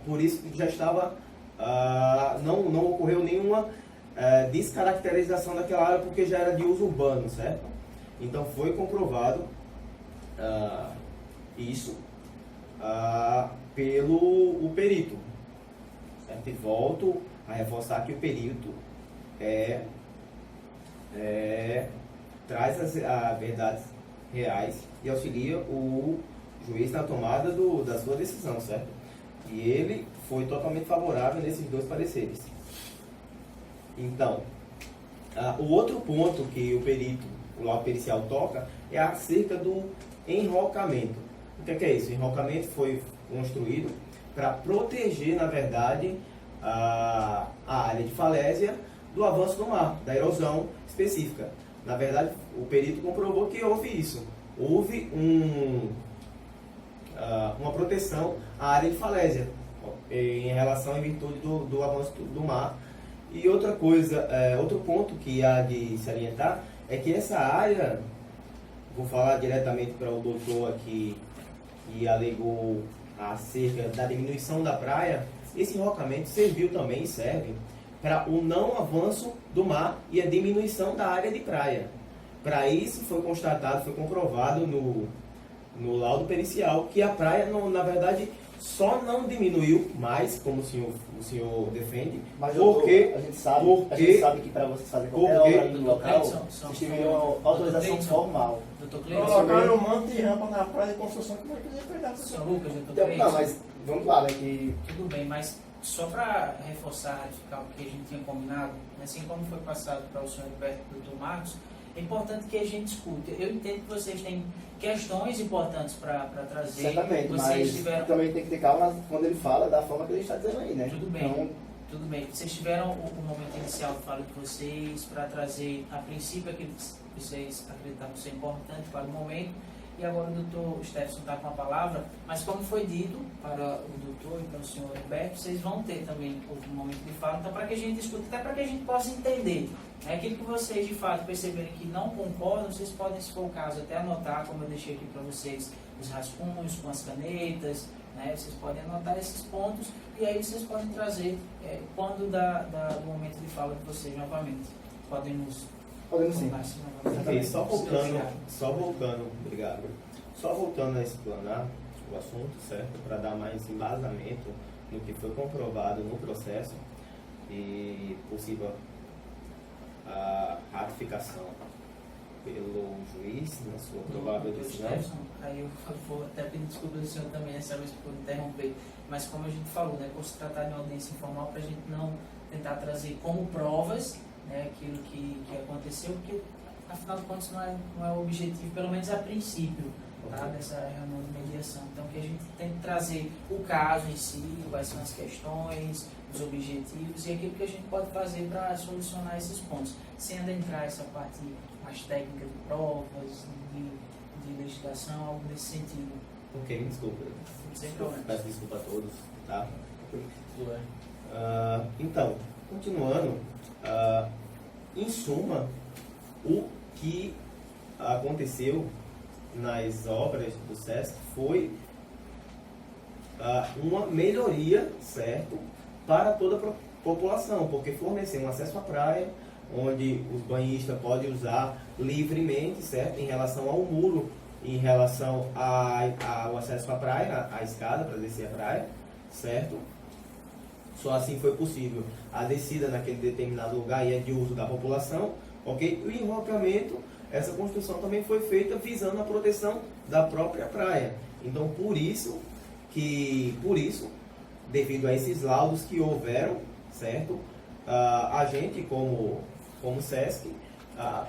por isso que já estava, não ocorreu nenhuma descaracterização daquela área porque já era de uso urbano, certo? Então foi comprovado isso pelo perito. Certo? E volto a reforçar que o perito traz as verdades reais e auxilia o juiz na tomada da sua decisão, certo? E ele foi totalmente favorável nesses dois pareceres. Então, o outro ponto que o perito, o laudo pericial toca, é acerca do enrocamento. O que é isso? O enrocamento foi construído para proteger, na verdade, a área de falésia do avanço do mar, da erosão específica. Na verdade, o perito comprovou que houve isso. Houve uma proteção à área de falésia em relação em virtude do avanço do mar. E outra coisa, outro ponto que há de salientar é que essa área, vou falar diretamente para o doutor aqui, que alegou acerca da diminuição da praia, esse enrocamento serviu também e serve para o não avanço do mar e a diminuição da área de praia. Para isso foi constatado, foi comprovado no laudo pericial que a praia, na verdade, só não diminuiu mais, como o senhor defende, Mas porque a gente sabe que para vocês fazerem qualquer porque- obra ali no local, vocês teriam uma autorização formal. Doutor Cleiton, Colocaram um manto de rampa na praia de construção, como é que eles pegar senhor Lucas, doutor Então, Cleiton. não, mas vamos lá, né? Que Tudo bem, mas só para reforçar, ratificar o que a gente tinha combinado, assim como foi passado para o senhor Roberto e o doutor Marcos, é importante que a gente escute. Eu entendo que vocês têm questões importantes para trazer. certamente, Vocês mas tiveram. também tem que ter calma quando ele fala da forma que ele está dizendo aí, né? Tudo bem. Então, Tudo bem, vocês tiveram o momento inicial de fala de vocês para trazer a princípio aquilo que vocês acreditavam ser importante para o momento, e agora o doutor Stefson está com a palavra, mas como foi dito para o doutor e para o senhor Roberto, vocês vão ter também outro momento de fala, então para que a gente escute, até para que a gente possa entender, né, aquilo que vocês de fato perceberem que não concordam, vocês podem, se for o caso, até anotar, como eu deixei aqui para vocês, os rascunhos com as canetas, né, vocês podem anotar esses pontos e aí vocês podem trazer quando do momento de fala de vocês novamente. Podem nos Podemos sim. Márcio, novamente. Ok, só Obrigado. voltando, obrigado. Só voltando a explanar o assunto, certo? Para dar mais embasamento no que foi comprovado no processo e possível a ratificação pelo juiz na sua provável decisão. Jefferson, aí eu vou até pedir desculpas ao senhor também essa vez por interromper, mas como a gente falou, né, por se tratar de uma audiência informal, para a gente não tentar trazer como provas, né, aquilo que aconteceu, porque afinal de contas não é o objetivo, pelo menos a princípio, tá, dessa reunião de mediação. Então que a gente tem que trazer o caso em si, quais são as questões, os objetivos e aquilo que a gente pode fazer para solucionar esses pontos, sem adentrar essa parte mais técnica de provas, de legislação, algo nesse sentido. Ok, me desculpa. Sem problema. Peço desculpa a todos, tá? Tudo bem. Então, continuando, em suma, o que aconteceu nas obras do SESC foi uma melhoria, certo, para toda a população, porque forneceu um acesso à praia, onde os banhistas podem usar livremente, certo, em relação ao muro, em relação ao acesso à praia, à escada para descer a praia, certo? Só assim foi possível a descida naquele determinado lugar e é de uso da população, ok? E o enrocamento, essa construção também foi feita visando a proteção da própria praia. Então, por isso, devido a esses laudos que houveram, certo? A gente, como SESC,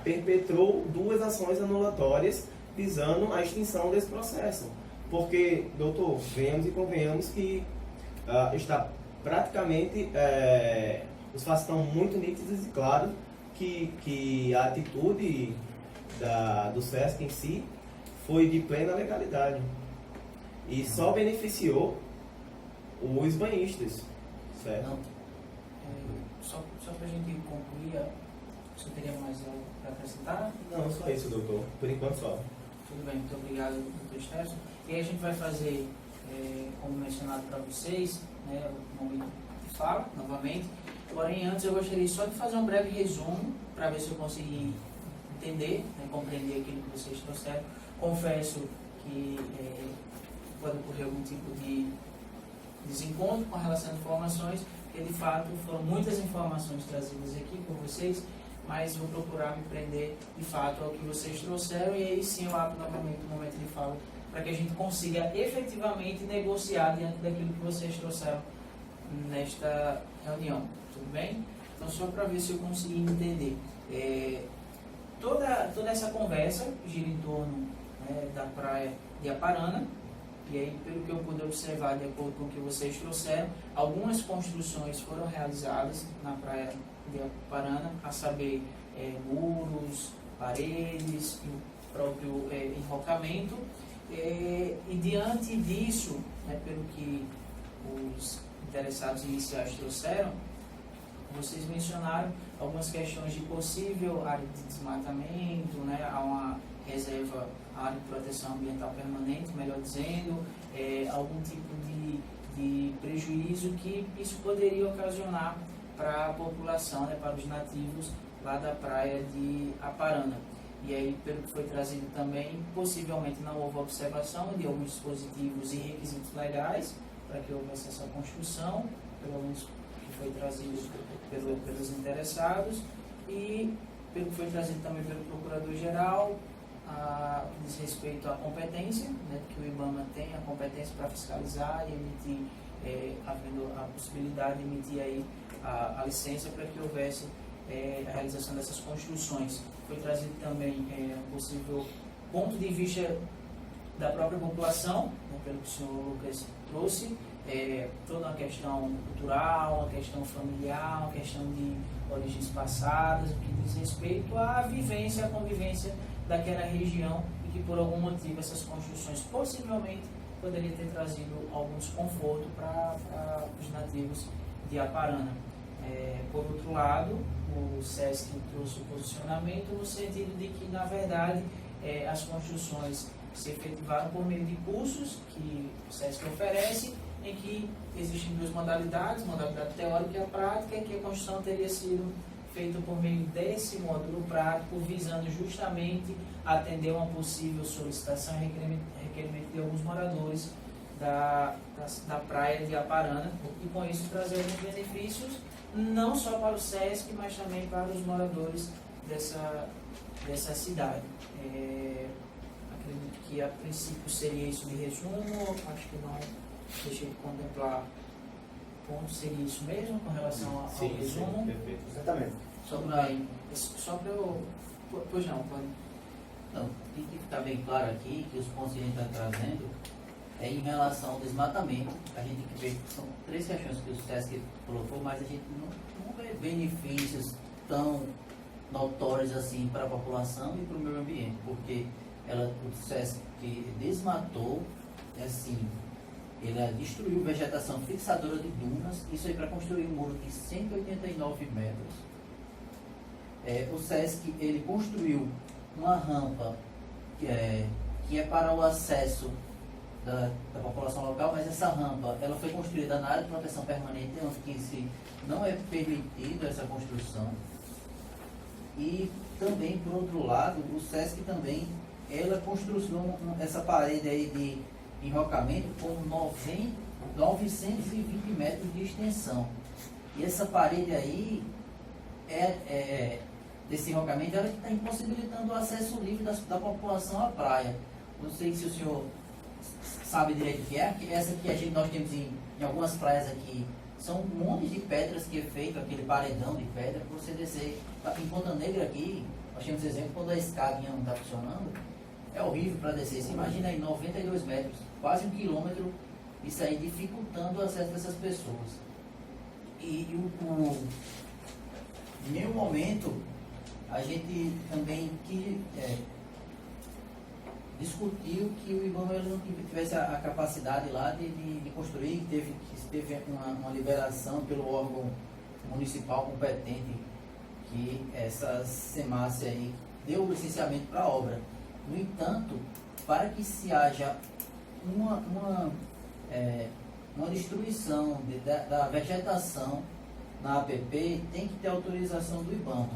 perpetrou 2 ações anulatórias visando a extinção desse processo. Porque, doutor, venhamos e convenhamos que está praticamente, os fatos estão muito nítidos e claros que a atitude do SESC em si foi de plena legalidade e só beneficiou os banhistas, certo? Não. Só para a gente concluir, você teria mais algo para acrescentar? Não, só isso, doutor. Por enquanto só. Tudo bem, muito obrigado, doutor Stefson. E aí a gente vai fazer, como mencionado para vocês, né, o momento de fala, novamente. Porém, antes eu gostaria só de fazer um breve resumo, para ver se eu consegui entender, né, compreender aquilo que vocês trouxeram. Confesso que pode ocorrer algum tipo de desencontro com relação às informações, porque de fato foram muitas informações trazidas aqui por vocês, mas vou procurar me prender de fato ao que vocês trouxeram e aí sim eu abro novamente o momento de fala para que a gente consiga efetivamente negociar diante daquilo que vocês trouxeram nesta reunião. Tudo bem? Então só para ver se eu consegui entender. Toda essa conversa gira em torno, né, da praia de Aparana. E aí, pelo que eu pude observar, de acordo com o que vocês trouxeram, algumas construções foram realizadas na praia de Aparana, a saber, muros, paredes, e o próprio enrocamento. E diante disso, né, pelo que os interessados iniciais trouxeram, vocês mencionaram algumas questões de possível área de desmatamento, né, há uma reserva, área de proteção ambiental permanente, melhor dizendo, algum tipo de prejuízo que isso poderia ocasionar para a população, né, para os nativos lá da praia de Aparana. E aí, pelo que foi trazido também, possivelmente não houve observação de alguns dispositivos e requisitos legais para que houvesse essa construção, pelo menos que foi trazido pelos interessados, e pelo que foi trazido também pelo Procurador-Geral, diz respeito à competência, né, que o IBAMA tem a competência para fiscalizar e emitir, havendo a possibilidade de emitir aí a licença para que houvesse a realização dessas construções. Foi trazido também um possível ponto de vista da própria população, né, pelo que o senhor Lucas trouxe, toda uma questão cultural, uma questão familiar, uma questão de origens passadas, o que diz respeito à vivência, à convivência daquela região e que por algum motivo essas construções possivelmente poderiam ter trazido algum desconforto para os nativos de Aparana. Por outro lado, o SESC trouxe o posicionamento no sentido de que, na verdade, as construções se efetivaram por meio de cursos que o SESC oferece, em que existem 2 modalidades, modalidade teórica e a prática, que a construção teria sido feito por meio desse módulo prático, visando justamente atender uma possível solicitação e requerimento de alguns moradores da praia de Aparana, e com isso trazer alguns benefícios, não só para o SESC, mas também para os moradores dessa cidade. Acredito que a princípio seria isso de resumo, acho que não deixei de contemplar ponto, seria isso mesmo com relação ao resumo. Perfeito. Exatamente. Só para eu... Pois não, pode. Não, tem que ficar bem claro aqui que os pontos que a gente está trazendo é em relação ao desmatamento. A gente tem que ver que são 3 questões que o SESC colocou, mas a gente não vê benefícios tão notórios assim para a população e para o meio ambiente, porque o SESC desmatou, assim, ele destruiu vegetação fixadora de dunas, isso aí para construir um muro de 189 metros. O SESC ele construiu uma rampa que é para o acesso da população local, mas essa rampa ela foi construída na área de proteção permanente, onde não é permitido essa construção. E também, por outro lado, o SESC também ela construiu essa parede aí de enrocamento com 920 metros de extensão. E essa parede aí desse enrocamento, ela está impossibilitando o acesso livre da população à praia. Não sei se o senhor sabe direito o que é, que essa que nós temos em algumas praias aqui, são um monte de pedras que é feito, aquele paredão de pedra, para você descer. Em Ponta Negra aqui, nós temos exemplo, quando a escadinha não está funcionando, é horrível para descer. Você imagina aí, 92 metros, quase 1 quilômetro, isso aí dificultando o acesso dessas pessoas. Em nenhum momento, a gente também discutiu que o IBAMA não tivesse a capacidade lá de construir, teve uma liberação pelo órgão municipal competente, que essa SEMASSE aí deu o licenciamento para a obra. No entanto, para que se haja uma destruição da vegetação na APP, tem que ter autorização do IBAMA.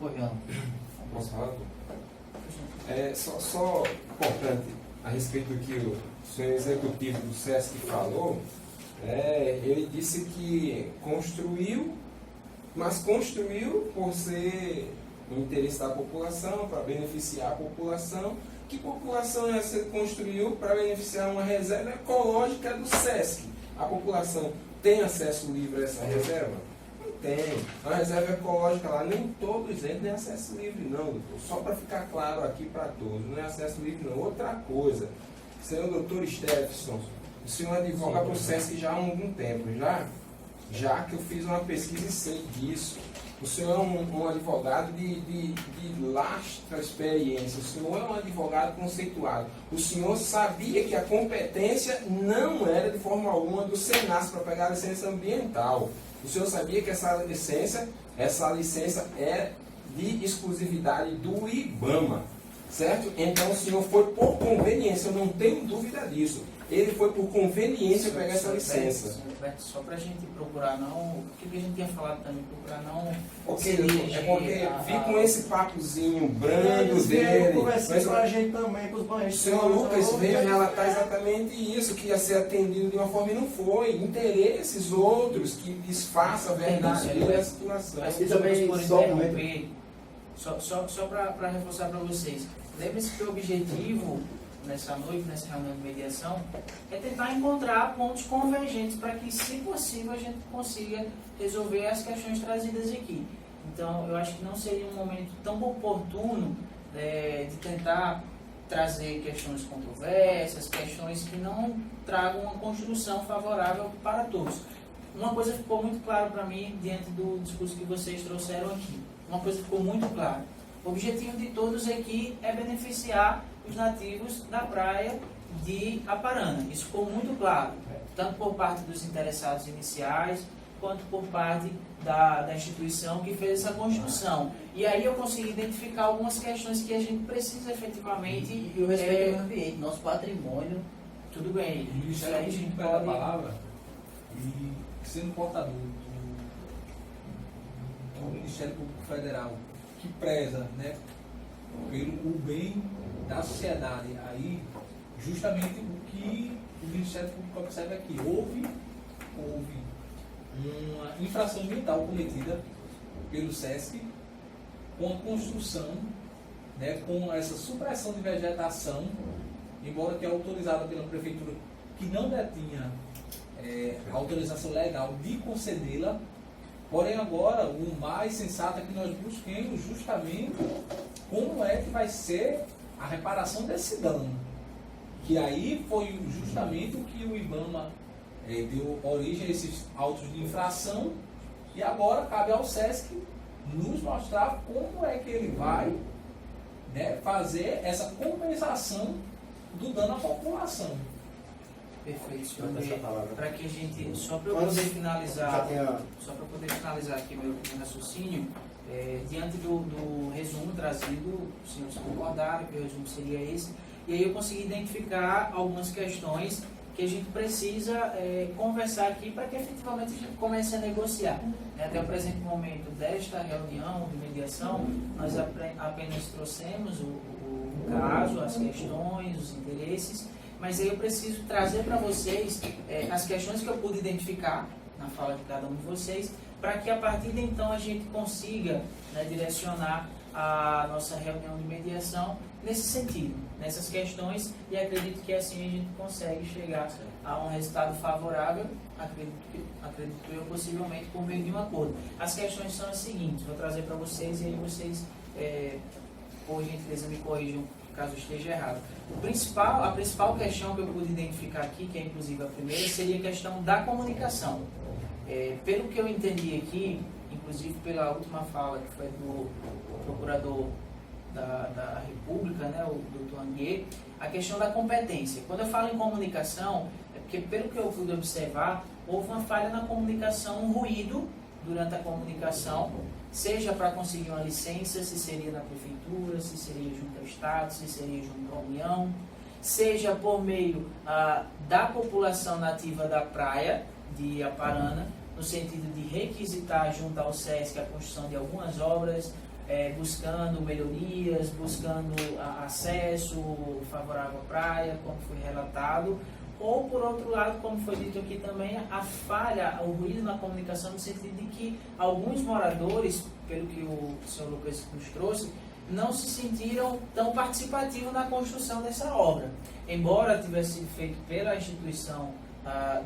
Pois não. Posso falar? Só importante a respeito do que o senhor executivo do SESC falou, ele disse que construiu, mas construiu por ser no interesse da população, para beneficiar a população. Que população é essa que construiu para beneficiar uma reserva ecológica do SESC? A população tem acesso livre a essa reserva? Não tem. A reserva ecológica lá, nem todos eles têm acesso livre, não, doutor. Só para ficar claro aqui para todos, não é acesso livre, não. Outra coisa, senhor doutor Stephenson, o senhor advoga para o SESC já há algum tempo, já que eu fiz uma pesquisa e sei disso. O senhor é um advogado de lastra experiência, o senhor é um advogado conceituado. O senhor sabia que a competência não era de forma alguma do SENASS para pegar a licença ambiental. O senhor sabia que essa licença é de exclusividade do IBAMA, certo? Então o senhor foi por conveniência, eu não tenho dúvida disso. Ele foi por conveniência pegar essa licença. Só para a gente procurar não... O que a gente tinha falado também, procurar não... Porque vi com esse papozinho brando dele. Conversando com a gente também, com os banheiros. O senhor Lucas veio relatar exatamente isso, que ia ser atendido de uma forma e não foi. Interesses outros que disfarçam a verdadeira situação. Mas E também, só para reforçar para vocês, lembre-se que o objetivo nessa noite, nessa reunião de mediação, é tentar encontrar pontos convergentes para que, se possível, a gente consiga resolver as questões trazidas aqui. Então, eu acho que não seria um momento tão oportuno de tentar trazer questões controversas, questões que não tragam uma construção favorável para todos. Uma coisa ficou muito clara para mim diante do discurso que vocês trouxeram aqui. Uma coisa ficou muito clara. O objetivo de todos aqui é beneficiar os nativos da praia de Aparana. Isso ficou muito claro, tanto por parte dos interessados iniciais, quanto por parte da instituição que fez essa construção. E aí eu consegui identificar algumas questões que a gente precisa efetivamente... E o respeito ao ambiente, nosso patrimônio. Tudo bem. Isso aí a gente pega a palavra e sendo portador do Ministério Público Federal, que preza, né, pelo bem da sociedade, aí justamente o que o Ministério Público observa aqui, houve uma infração ambiental cometida pelo SESC com a construção, né, com essa supressão de vegetação, embora que é autorizada pela Prefeitura, que não detinha autorização legal de concedê-la. Porém, agora, o mais sensato é que nós busquemos justamente como é que vai ser a reparação desse dano. Que aí foi justamente o que o IBAMA deu origem a esses autos de infração, e agora cabe ao SESC nos mostrar como é que ele vai, né, fazer essa compensação do dano à população. Perfeito, senhor André. Para que a gente, só para eu poder finalizar aqui meu raciocínio, diante do resumo trazido, os senhores concordaram que o resumo seria esse, e aí eu consegui identificar algumas questões que a gente precisa conversar aqui para que efetivamente a gente comece a negociar. Até o presente momento desta reunião de mediação, nós apenas trouxemos o caso, as questões, os interesses, mas aí eu preciso trazer para vocês as questões que eu pude identificar na fala de cada um de vocês, para que a partir de então a gente consiga, né, direcionar a nossa reunião de mediação nesse sentido, nessas questões, e acredito que assim a gente consegue chegar a um resultado favorável, acredito eu, possivelmente por meio de um acordo. As questões são as seguintes, vou trazer para vocês e aí vocês, por gentileza, me corrijam caso esteja errado. A principal questão que eu pude identificar aqui, que é inclusive a primeira, seria a questão da comunicação. Pelo que eu entendi aqui, inclusive pela última fala que foi do procurador da República, né, o doutor Anguier, a questão da competência. Quando eu falo em comunicação, é porque pelo que eu pude observar, houve uma falha na comunicação, um ruído durante a comunicação, seja para conseguir uma licença, se seria na prefeitura, se seria junto ao Estado, se seria junto à União, seja por meio da população nativa da praia de Aparana, no sentido de requisitar junto ao SESC a construção de algumas obras, buscando melhorias, buscando acesso favorável à praia, como foi relatado, ou por outro lado, como foi dito aqui também, a falha, o ruído na comunicação, no sentido de que alguns moradores, pelo que o senhor Lucas nos trouxe, não se sentiram tão participativos na construção dessa obra. Embora tivesse sido feito pela instituição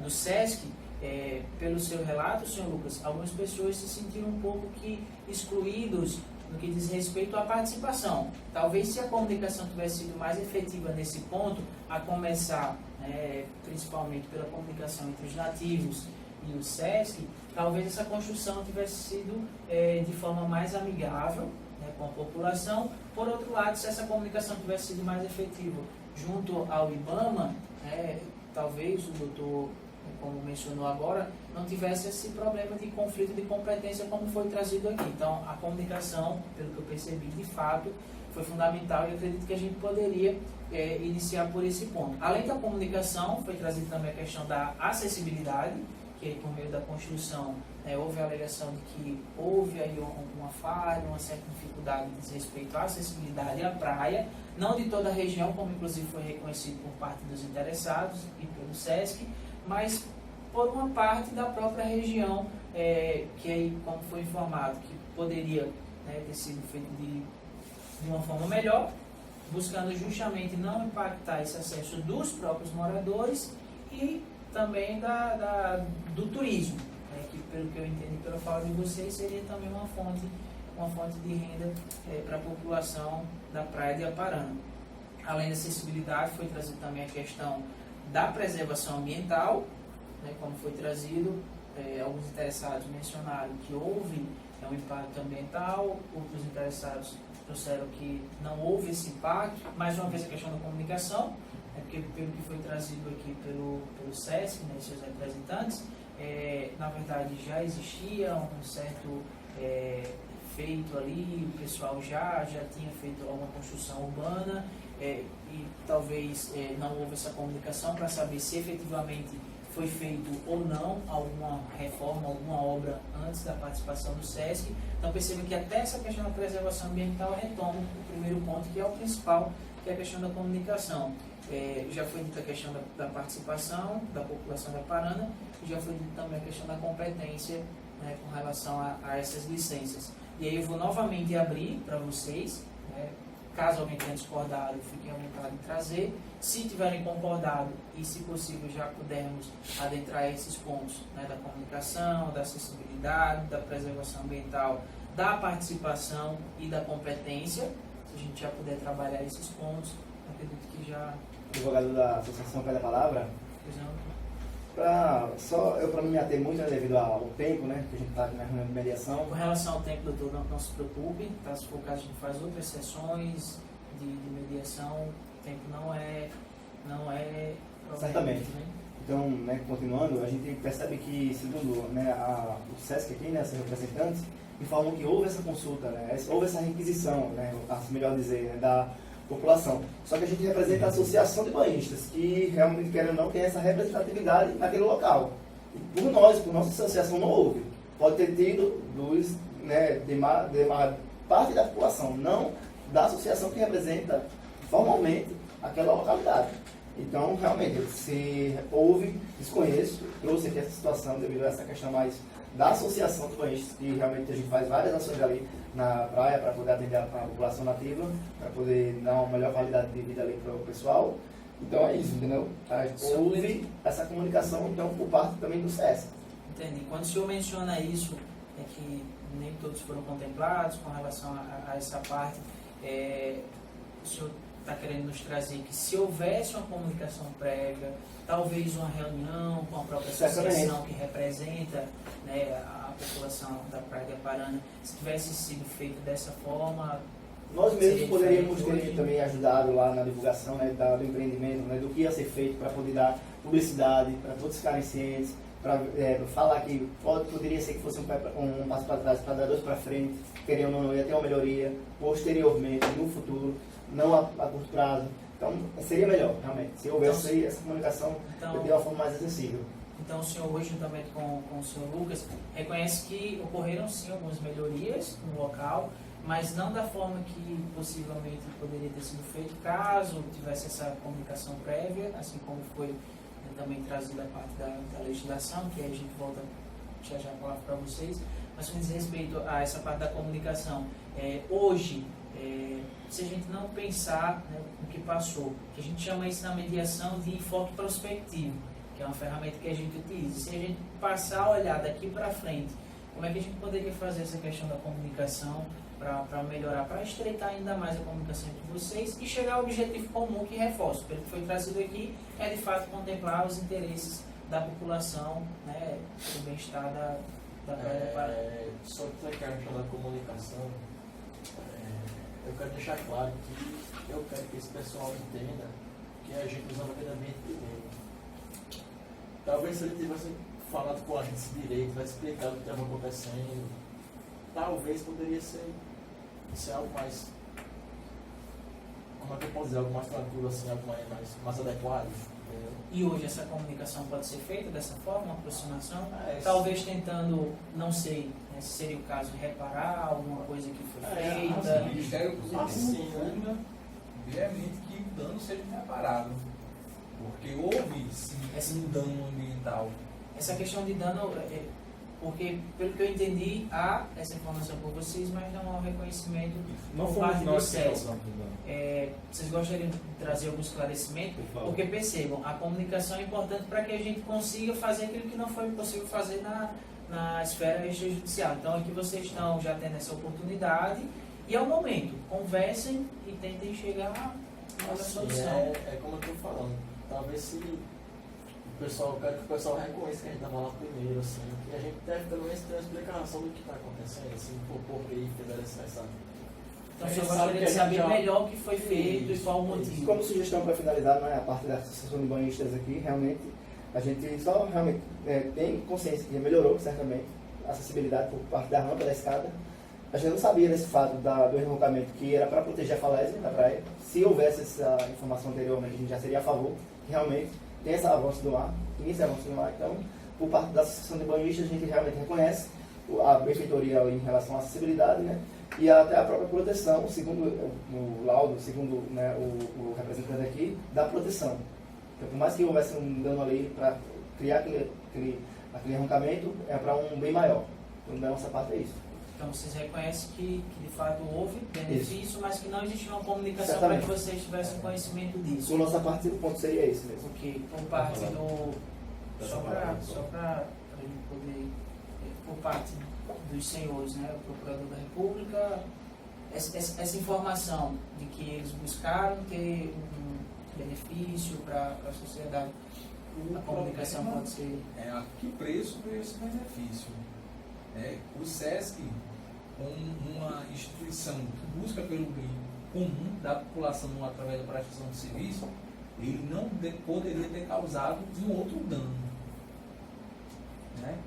do SESC, pelo seu relato, senhor Lucas, algumas pessoas se sentiram um pouco que excluídos no que diz respeito à participação. Talvez se a comunicação tivesse sido mais efetiva nesse ponto, a começar principalmente pela comunicação entre os nativos e o SESC, talvez essa construção tivesse sido de forma mais amigável, né, com a população. Por outro lado, se essa comunicação tivesse sido mais efetiva junto ao IBAMA, talvez o doutor, como mencionou agora, não tivesse esse problema de conflito de competência como foi trazido aqui. Então, a comunicação, pelo que eu percebi, de fato, foi fundamental e acredito que a gente poderia iniciar por esse ponto. Além da comunicação, foi trazida também a questão da acessibilidade, que por meio da construção houve a alegação de que houve aí uma falha, uma certa dificuldade de respeito à acessibilidade à praia, não de toda a região, como inclusive foi reconhecido por parte dos interessados e pelo SESC, mas por uma parte da própria região, que aí, como foi informado, que poderia ter sido feito de uma forma melhor, buscando justamente não impactar esse acesso dos próprios moradores e também do turismo, que pelo que eu entendi pela fala de vocês, seria também uma fonte de renda para a população da praia de Aparana. Além da acessibilidade, foi trazida também a questão da preservação ambiental, como foi trazido, alguns interessados mencionaram que houve um impacto ambiental, outros interessados trouxeram que não houve esse impacto. Mais uma vez a questão da comunicação, porque pelo que foi trazido aqui pelo SESC, seus representantes, na verdade já existia um certo feito ali, o pessoal já tinha feito alguma construção urbana, e talvez não houve essa comunicação para saber se efetivamente foi feito ou não alguma reforma, alguma obra antes da participação do SESC. Então perceba que até essa questão da preservação ambiental retoma o primeiro ponto, que é o principal, que é a questão da comunicação. Já foi dita a questão da participação da população da Parana e já foi dita também a questão da competência, né, com relação a essas licenças. E aí eu vou novamente abrir para vocês, né, caso alguém tenha discordado, fiquem à vontade de trazer. Se tiverem concordado e, se possível, já pudermos adentrar esses pontos, né, da comunicação, da acessibilidade, da preservação ambiental, da participação e da competência, se a gente já puder trabalhar esses pontos, acredito que já... Advogado da Associação Pede a Palavra, Pois não? para me ater muito, né, devido ao tempo, né, que a gente está na reunião de mediação. Com relação ao tempo, doutor, não se preocupe, tá? Se for o caso, a gente faz outras sessões de mediação, o tempo não é problema, Certamente. né? Então, né, continuando, a gente percebe que, segundo, né, o SESC aqui, né, seus representantes, informam que houve essa consulta, né, houve essa requisição, né, melhor dizer, né, da população. Só que a gente representa a associação de banhistas, que realmente, querendo ou não, tem essa representatividade naquele local. E por nossa associação não houve. Pode ter tido de parte da população, não da associação que representa formalmente aquela localidade. Então, realmente, se houve, desconheço, trouxe aqui essa situação devido a essa questão mais da associação de banhistas, que realmente a gente faz várias ações ali na praia para poder atender a população nativa, para poder dar uma melhor qualidade de vida ali para o pessoal. Então é isso, entendeu? Houve essa comunicação, então, por parte também do SESC. Entendi. Quando o senhor menciona isso, é que nem todos foram contemplados com relação a essa parte, o senhor está querendo nos trazer que se houvesse uma comunicação prévia, talvez uma reunião com a própria associação que representa, né, a população da Praia de Aparana, se tivesse sido feito dessa forma... Nós mesmos seria poderíamos diferente ter hoje? também ajudado lá na divulgação, né, do empreendimento, né, do que ia ser feito para poder dar publicidade, para todos ficarem cientes, para falar que poderia ser que fosse um passo para trás, para dar dois para frente, querendo ou não, ia ter uma melhoria posteriormente, no futuro, não a curto prazo. Então, seria melhor, realmente, se houvesse essa comunicação de uma forma mais acessível. Então, o senhor, hoje, juntamente com o senhor Lucas, reconhece que ocorreram, sim, algumas melhorias no local, mas não da forma que possivelmente poderia ter sido feito, caso tivesse essa comunicação prévia, assim como foi também trazido a parte da legislação, que aí a gente volta já a palavra para vocês, mas com respeito a essa parte da comunicação, hoje, se a gente não pensar, né, no que passou, que a gente chama isso na mediação de enfoque prospectivo, que é uma ferramenta que a gente utiliza. Se a gente passar a olhar daqui para frente, como é que a gente poderia fazer essa questão da comunicação para melhorar, para estreitar ainda mais a comunicação entre vocês e chegar ao objetivo comum que reforço, pelo que foi trazido aqui, é de fato contemplar os interesses da população, né, do bem-estar da Praia da Parana. Sobre a questão da comunicação, eu quero deixar claro que eu quero que esse pessoal entenda que a gente usa o meio ambiente primeiro. Talvez se ele tivesse falado com a gente direito, vai explicar o que estava acontecendo, talvez poderia ser algo mais, como é que eu posso dizer, algo mais tranquilo, assim, algo mais adequado. Entendeu? E hoje essa comunicação pode ser feita dessa forma, uma aproximação, Isso. talvez tentando, não sei, né, se seria o caso, reparar alguma coisa que foi feita. O Ministério Público procura veemente que o dano seja reparado, porque houve sim um dano ambiental. Essa questão de dano, porque pelo que eu entendi, há essa informação por vocês, mas não há um reconhecimento Não por fomos parte do nós que SESC. causamos o dano. Vocês gostariam de trazer algum esclarecimento? Por favor. Porque percebam, a comunicação é importante para que a gente consiga fazer aquilo que não foi possível fazer na esfera extrajudicial. Então aqui vocês estão já tendo essa oportunidade e é o momento, conversem e tentem chegar a uma Assim, solução. é como eu estou falando, talvez se o pessoal, eu quero que o pessoal reconheça que a gente estava lá primeiro, assim, e a gente deve pelo menos ter uma explicação do que está acontecendo, assim, por que fizeram essa. Então A eu gente gostaria sabe que de a gente saber já- melhor o que foi feito e qual o Isso. motivo. Como sugestão para finalizar, não é a parte da Associação de Banhistas aqui, realmente, a gente só realmente tem consciência que melhorou, certamente, a acessibilidade por parte da rampa, da escada, A gente não sabia desse fato do enroncamento, que era para proteger a falésia da praia. Se houvesse essa informação anteriormente, a gente já seria a favor, que realmente tem esse avanço do mar, tem esse avanço do mar. Então, por parte da Associação de Banhistas, a gente realmente reconhece a benfeitoria em relação à acessibilidade, né? E até a própria proteção, segundo o laudo, segundo, né, o representante aqui, da proteção. Então, por mais que houvesse um dano ali para criar aquele enroncamento, é para um bem maior. Então, da nossa parte é isso. Então vocês reconhecem que de fato houve benefício, mas que não existia uma comunicação Certamente. para que vocês tivessem conhecimento disso. Por nossa parte, o ponto seria esse mesmo. Porque por parte do... Dessa Só parte, para a gente poder... Por parte dos senhores, né, o Procurador da República, essa informação de que eles buscaram ter um benefício para a sociedade, a comunicação pode ser... A que preço veio esse benefício? O SESC, como uma instituição que busca pelo bem comum da população através da prestação de serviço, ele não poderia ter causado um outro dano. Né?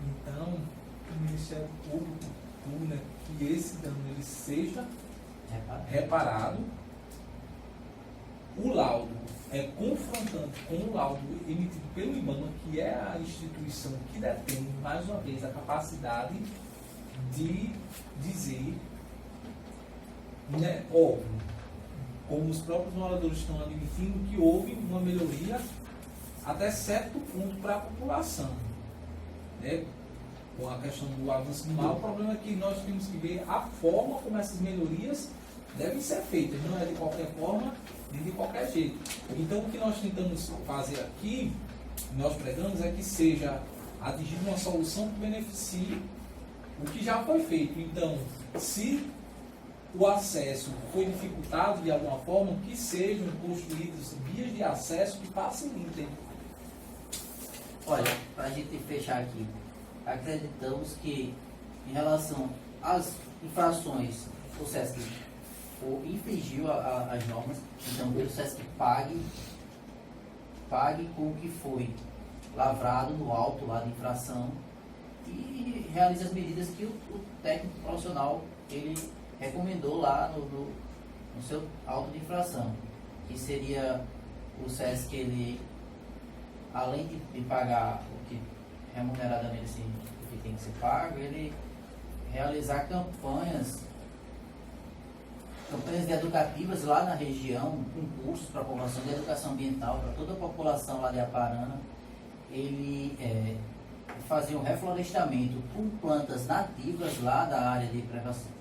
Então, o Ministério Público puna que esse dano ele seja reparado. O laudo é confrontante com o laudo emitido pelo IBAMA, que é a instituição que detém, mais uma vez, a capacidade de dizer, né, óbvio, como os próprios moradores estão admitindo, que houve uma melhoria até certo ponto para a população. Né? Com a questão do avanço do mar, o problema é que nós temos que ver a forma como essas melhorias devem ser feitas, não é de qualquer forma nem de qualquer jeito. Então, o que nós tentamos fazer aqui, nós pregamos, é que seja atingida uma solução que beneficie o que já foi feito. Então, se o acesso foi dificultado de alguma forma, que sejam construídas vias de acesso que facilitem. Olha, para a gente fechar aqui, acreditamos que em relação às infrações, o SESC infringiu as normas, então o SESC pague com o que foi lavrado no auto lá de infração e realize as medidas que o técnico profissional ele recomendou lá no seu auto de infração, que seria o SESC, ele, além de pagar o que remuneradamente assim, o que tem que ser pago, ele realizar campanhas educativas lá na região, com cursos para a população de educação ambiental, para toda a população lá de Aparana. Ele fazia um reflorestamento com plantas nativas lá da área de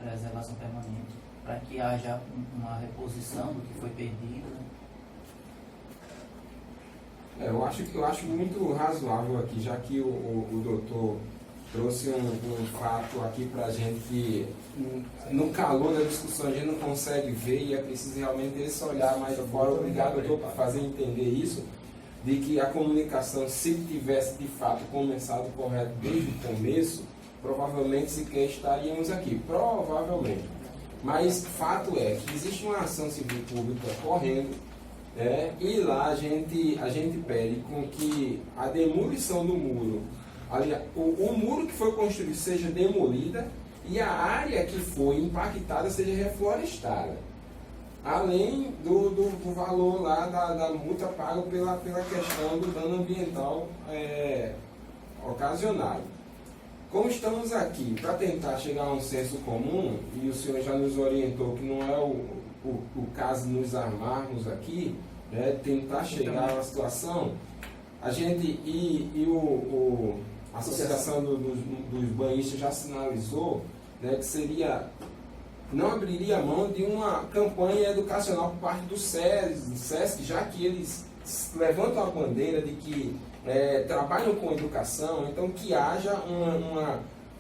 preservação permanente, para que haja uma reposição do que foi perdido. Né? Eu acho muito razoável aqui, já que o doutor trouxe um fato aqui para a gente que, no calor da discussão, a gente não consegue ver e é preciso realmente ter esse olhar mais fora. Obrigado, doutor, por fazer entender isso, de que a comunicação, se tivesse de fato começado correto desde o começo, provavelmente sequer estaríamos aqui. Provavelmente. Mas fato é que existe uma ação civil pública correndo, e lá a gente pede com que a demolição do muro, o muro que foi construído seja demolida e a área que foi impactada seja reflorestada. Além do valor lá da multa paga pela questão do dano ambiental ocasionado. Como estamos aqui para tentar chegar a um senso comum, e o senhor já nos orientou que não é o caso de nos armarmos aqui, tentar chegar a uma situação, a gente a Associação dos Banhistas já sinalizou, que seria, não abriria mão de uma campanha educacional por parte do SESC, já que eles levantam a bandeira de que trabalham com educação, então que haja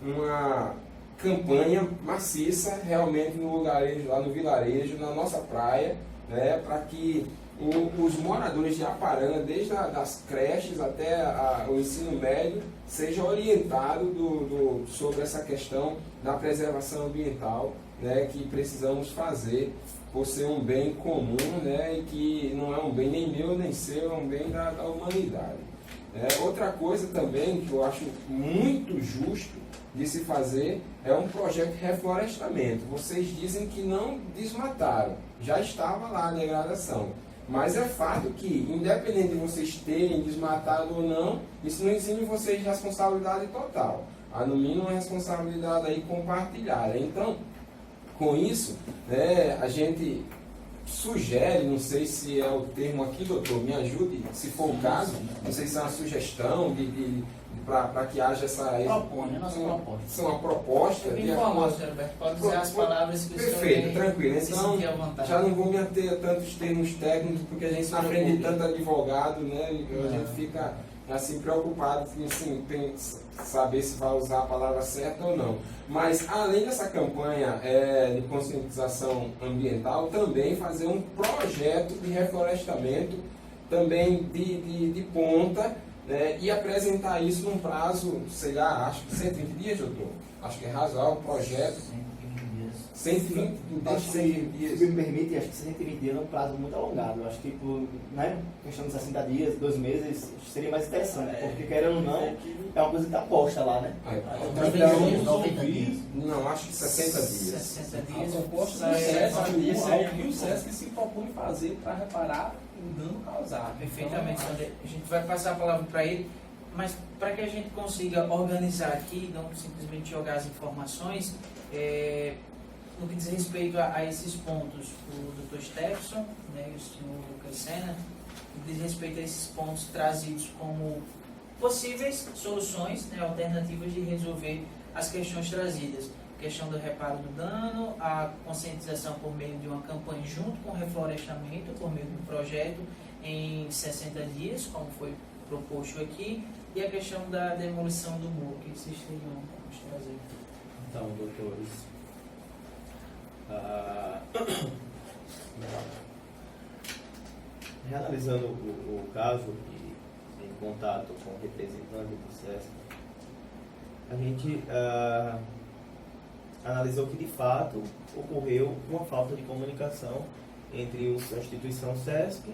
uma campanha maciça realmente no lugarejo, lá no vilarejo, na nossa praia, para que os moradores de Aparana, desde das creches até o ensino médio, seja orientado sobre essa questão da preservação ambiental, que precisamos fazer por ser um bem comum, e que não é um bem nem meu nem seu, é um bem da humanidade. Outra coisa também que eu acho muito justo de se fazer é um projeto de reflorestamento. Vocês dizem que não desmataram, já estava lá a degradação. Mas é fato que, independente de vocês terem desmatado ou não, isso não exime vocês de responsabilidade total. Há no mínimo uma responsabilidade aí compartilhada. Então, com isso, a gente sugere, não sei se é o termo aqui, doutor, me ajude, se for o caso, não sei se é uma sugestão para que haja essa... Propõe, a nossa proposta. Isso é uma proposta. Eu me informo, Sr. Alberto, pode usar as palavras que o senhor Perfeito, tranquilo. se Então, sentir à vontade. já não vou me ater a tantos termos técnicos, porque a gente na frente de tanto advogado, né, a gente fica assim preocupado em assim, saber se vai usar a palavra certa ou não. Mas, além dessa campanha de conscientização ambiental, também fazer um projeto de reflorestamento, também de ponta, e apresentar isso num prazo, sei lá, acho que 120 dias, doutor. Acho que é razoável o projeto. 120 dias. Se me permite, acho que 120 dias é um prazo muito alongado. Eu acho que, questão de 60 dias, 2 meses, seria mais interessante. Porque, querendo ou não, é uma coisa que está posta lá, né? Não, acho que 60 dias. 60 A dias. proposta do SESC, algo que o SESC se propõe fazer para reparar o dano causado. Perfeitamente, Sandra. A gente vai passar a palavra para ele, mas para que a gente consiga organizar aqui, não simplesmente jogar as informações, no que diz respeito a esses pontos, o Dr. Stephenson, né, e o senhor Lucas Sena, no que diz respeito a esses pontos trazidos como possíveis soluções, né, alternativas de resolver as questões trazidas. A questão do reparo do dano, a conscientização por meio de uma campanha junto com o reflorestamento, por meio de um projeto em 60 dias, como foi proposto aqui, e a questão da demolição do muro, que vocês teriam para nos trazer. Então, doutores, reanalisando o caso e em contato com o representante do SESC, a gente analisou que de fato ocorreu uma falta de comunicação entre a instituição SESC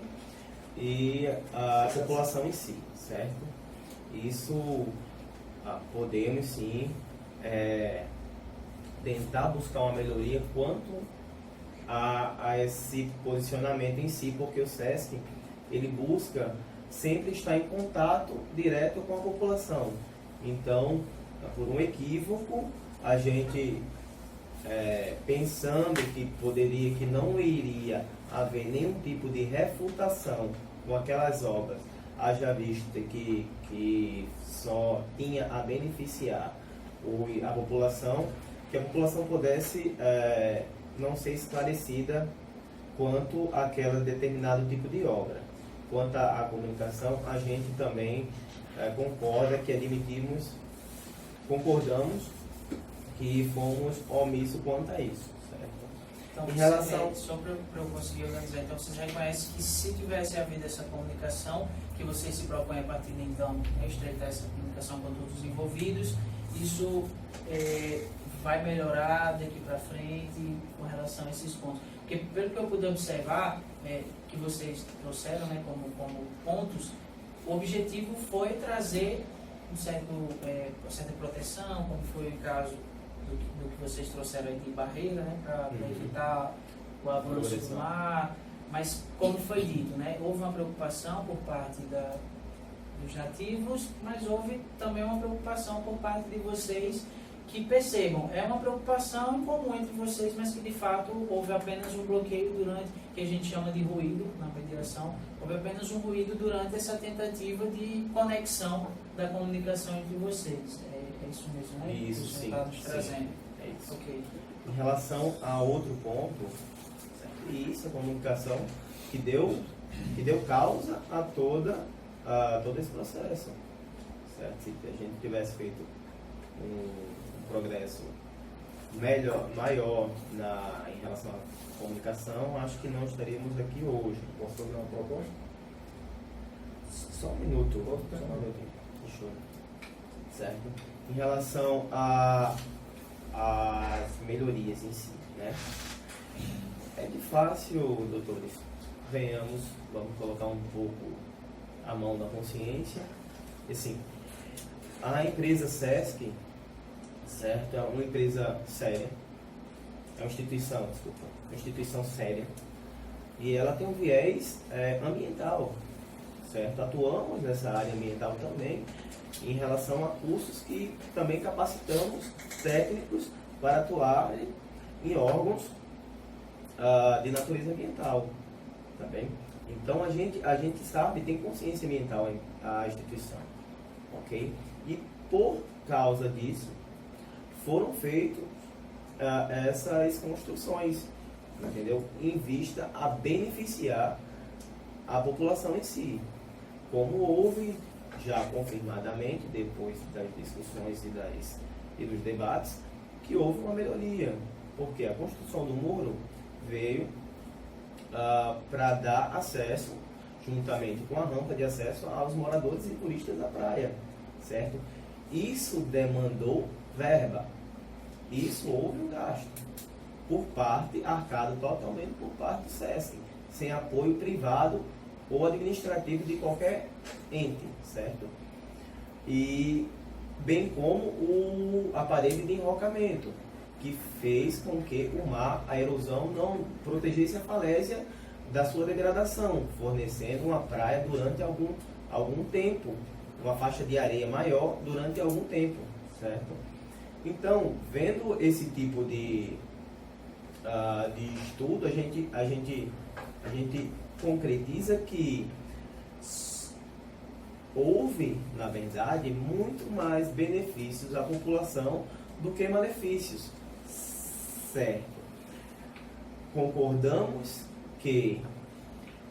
e a população em si, certo? Isso podemos sim tentar buscar uma melhoria quanto a esse posicionamento em si, porque o SESC ele busca sempre estar em contato direto com a população. Então, por um equívoco, a gente pensando que não iria haver nenhum tipo de refutação com aquelas obras, haja visto que só tinha a beneficiar a população, que a população pudesse não ser esclarecida quanto àquele determinado tipo de obra. Quanto à comunicação, a gente também concorda que concordamos que fomos omissos quanto a isso, certo? Então, Em relação... só para eu conseguir organizar, então vocês reconhecem que se tivesse havido essa comunicação, que vocês se propõem a partir de então estreitar essa comunicação com todos os envolvidos, isso vai melhorar daqui para frente com relação a esses pontos. Porque pelo que eu pude observar, que vocês trouxeram, né, como pontos, o objetivo foi trazer uma certa proteção, como foi o caso do que vocês trouxeram aí de barreira, né, para evitar o avanço do mar, mas como foi dito, né, houve uma preocupação por parte dos nativos, mas houve também uma preocupação por parte de vocês que percebam, é uma preocupação comum entre vocês, mas que de fato houve apenas um bloqueio durante, que a gente chama de ruído na mediação, houve apenas um ruído durante essa tentativa de conexão da comunicação entre vocês. É isso mesmo, né? Isso, que o senhor sim, está nos sim. trazendo. É isso. Ok. Em relação a outro ponto, isso, a comunicação que deu causa a todo esse processo, certo? Se a gente tivesse feito um progresso maior em relação à comunicação, acho que não estaríamos aqui hoje. Posso fazer uma proposta? Só um minuto. Só um minutinho. Deixa certo? Em relação às melhorias em si, né? É de fácil, doutores, vamos colocar um pouco a mão na consciência Assim, a empresa SESC, certo? É uma empresa séria, é uma instituição séria, e ela tem um viés ambiental, certo? Atuamos nessa área ambiental também, em relação a cursos que também capacitamos técnicos para atuar em órgãos de natureza ambiental, tá bem? Então a gente sabe, tem consciência ambiental a instituição, ok? E por causa disso, foram feitas essas construções, entendeu? Em vista a beneficiar a população em si. Como houve já confirmadamente, depois das discussões e dos debates, que houve uma melhoria, porque a construção do muro veio para dar acesso, juntamente com a rampa de acesso, aos moradores e turistas da praia, certo? Isso demandou verba, isso houve um gasto, arcado totalmente por parte do SESC, sem apoio privado ou administrativo de qualquer ente, certo? E bem como a parede de enrocamento, que fez com que o mar, a erosão, não protegesse a falésia da sua degradação, fornecendo uma praia durante algum tempo, uma faixa de areia maior durante algum tempo, certo? Então, vendo esse tipo de estudo, a gente concretiza que houve, na verdade, muito mais benefícios à população do que malefícios, certo? Concordamos que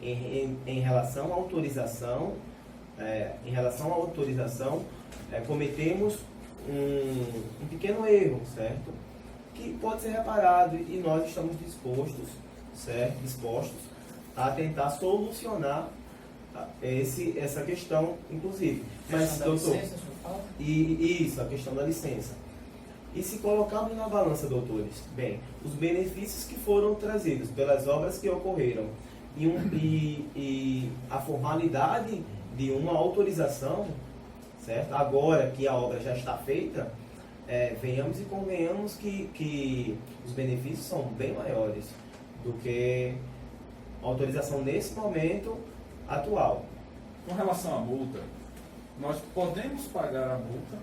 em relação à autorização, cometemos um pequeno erro, certo? Que pode ser reparado e nós estamos dispostos a tentar solucionar essa questão, inclusive. Mas, doutor, isso, a questão da licença. E se colocarmos na balança, doutores, bem, os benefícios que foram trazidos pelas obras que ocorreram e a formalidade de uma autorização, certo? Agora que a obra já está feita, venhamos e convenhamos que os benefícios são bem maiores do que a autorização nesse momento atual. Com relação à multa, nós podemos pagar a multa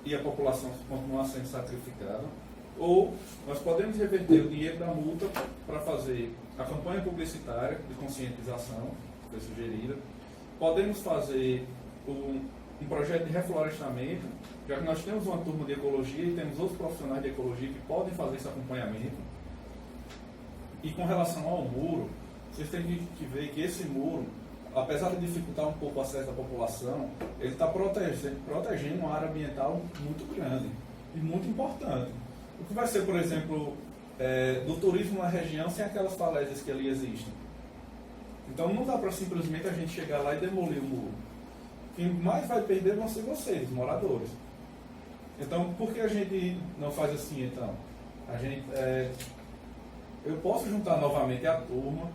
e a população continuar sendo sacrificada, ou nós podemos reverter o dinheiro da multa para fazer a campanha publicitária de conscientização, que foi sugerida. Podemos fazer um projeto de reflorestamento, já que nós temos uma turma de ecologia e temos outros profissionais de ecologia que podem fazer esse acompanhamento. E com relação ao muro, vocês têm que ver que esse muro, apesar de dificultar um pouco o acesso da população, ele está protegendo uma área ambiental muito grande e muito importante. O que vai ser, por exemplo, do turismo na região sem aquelas falésias que ali existem? Então não dá para simplesmente a gente chegar lá e demolir o muro. Quem mais vai perder vão ser vocês, os moradores. Então, por que a gente não faz assim, então? Eu posso juntar novamente a turma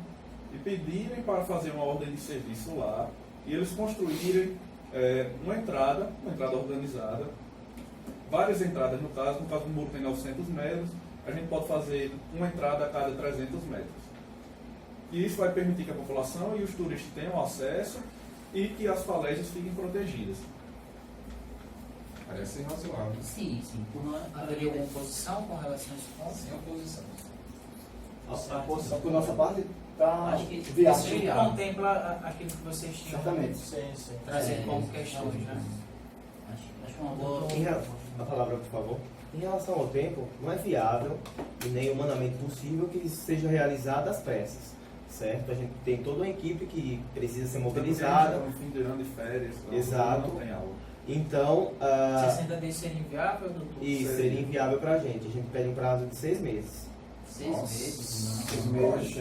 e pedirem para fazer uma ordem de serviço lá, e eles construírem uma entrada organizada, várias entradas no caso do muro tem 900 metros, a gente pode fazer uma entrada a cada 300 metros. E isso vai permitir que a população e os turistas tenham acesso e que as falésias fiquem protegidas. Parece razoável. Sim. Haveria alguma oposição com relação a esse ponto? Sem oposição. A posição por nossa parte está Acho que Isso viável. contempla aquilo que vocês tinham Certamente. Sim. trazido como questões, né? Acho uma boa. A palavra, por favor. Em relação ao tempo, não é viável e nem humanamente possível que isso seja realizado às pressas, certo? A gente tem toda uma equipe que precisa ser mobilizada. No fim de ano de férias, Exato. não tem aula. Então, 60 dias seria inviável, doutor? isso seria inviável para a gente. A gente pede um prazo de 6 meses. 6 meses? 6 meses.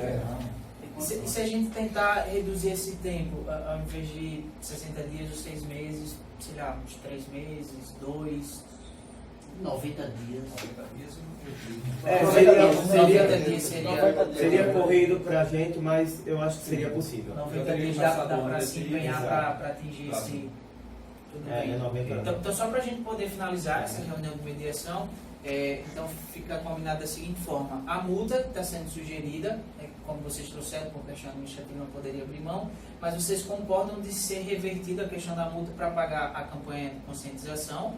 E se a gente tentar reduzir esse tempo, ao invés de 60 dias ou 6 meses, sei lá, uns 3 meses, 2... 90 dias. Seria corrido para a gente, mas eu acho que seria possível. 90 dias dá para se empenhar para atingir Tudo É, bem. é 90 anos. Então, só para a gente poder finalizar essa reunião de mediação, então fica combinado da seguinte forma: a multa está sendo sugerida, como vocês trouxeram, por questão administrativa não poderia abrir mão, mas vocês concordam de ser revertida a questão da multa para pagar a campanha de conscientização,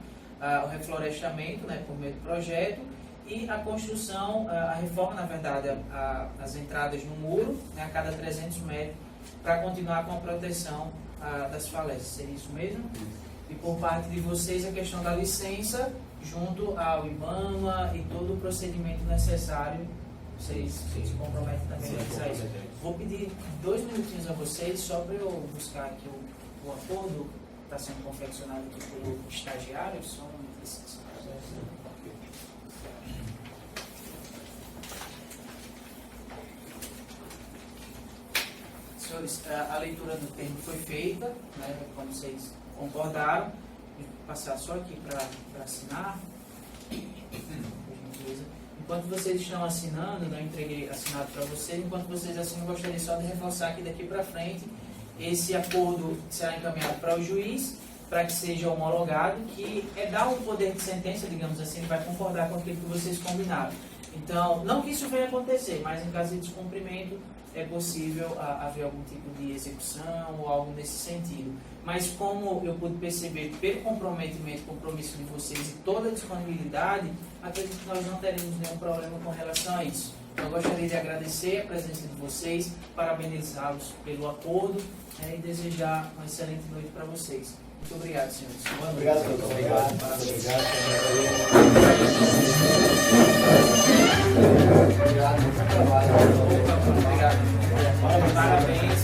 o reflorestamento, né, por meio do projeto, e a construção, a reforma, na verdade, as entradas no muro, né, a cada 300 metros, para continuar com a proteção das falésias. Seria isso mesmo? E por parte de vocês, a questão da licença, junto ao IBAMA e todo o procedimento necessário, vocês se comprometem também a realizar isso. Vou pedir 2 minutinhos a vocês, só para eu buscar aqui o acordo que está sendo confeccionado aqui pelo estagiário, só um licença. Senhores, a leitura do termo foi feita, né, como vocês concordaram. Vou passar só aqui para assinar. Por gentileza. Enquanto vocês estão assinando, eu entreguei assinado para vocês, enquanto vocês assinam, eu gostaria só de reforçar que daqui para frente esse acordo será encaminhado para o juiz, para que seja homologado, que dar um poder de sentença, digamos assim, ele vai concordar com aquilo que vocês combinaram. Então, não que isso venha acontecer, mas em caso de descumprimento, é possível haver algum tipo de execução ou algo nesse sentido. Mas como eu pude perceber pelo compromisso de vocês e toda a disponibilidade, acredito que nós não teremos nenhum problema com relação a isso. Então, eu gostaria de agradecer a presença de vocês, parabenizá-los pelo acordo, né, e desejar uma excelente noite para vocês. Muito obrigado, senhores. Boa noite. Obrigado, doutor. Obrigado. Obrigado. Parabéns.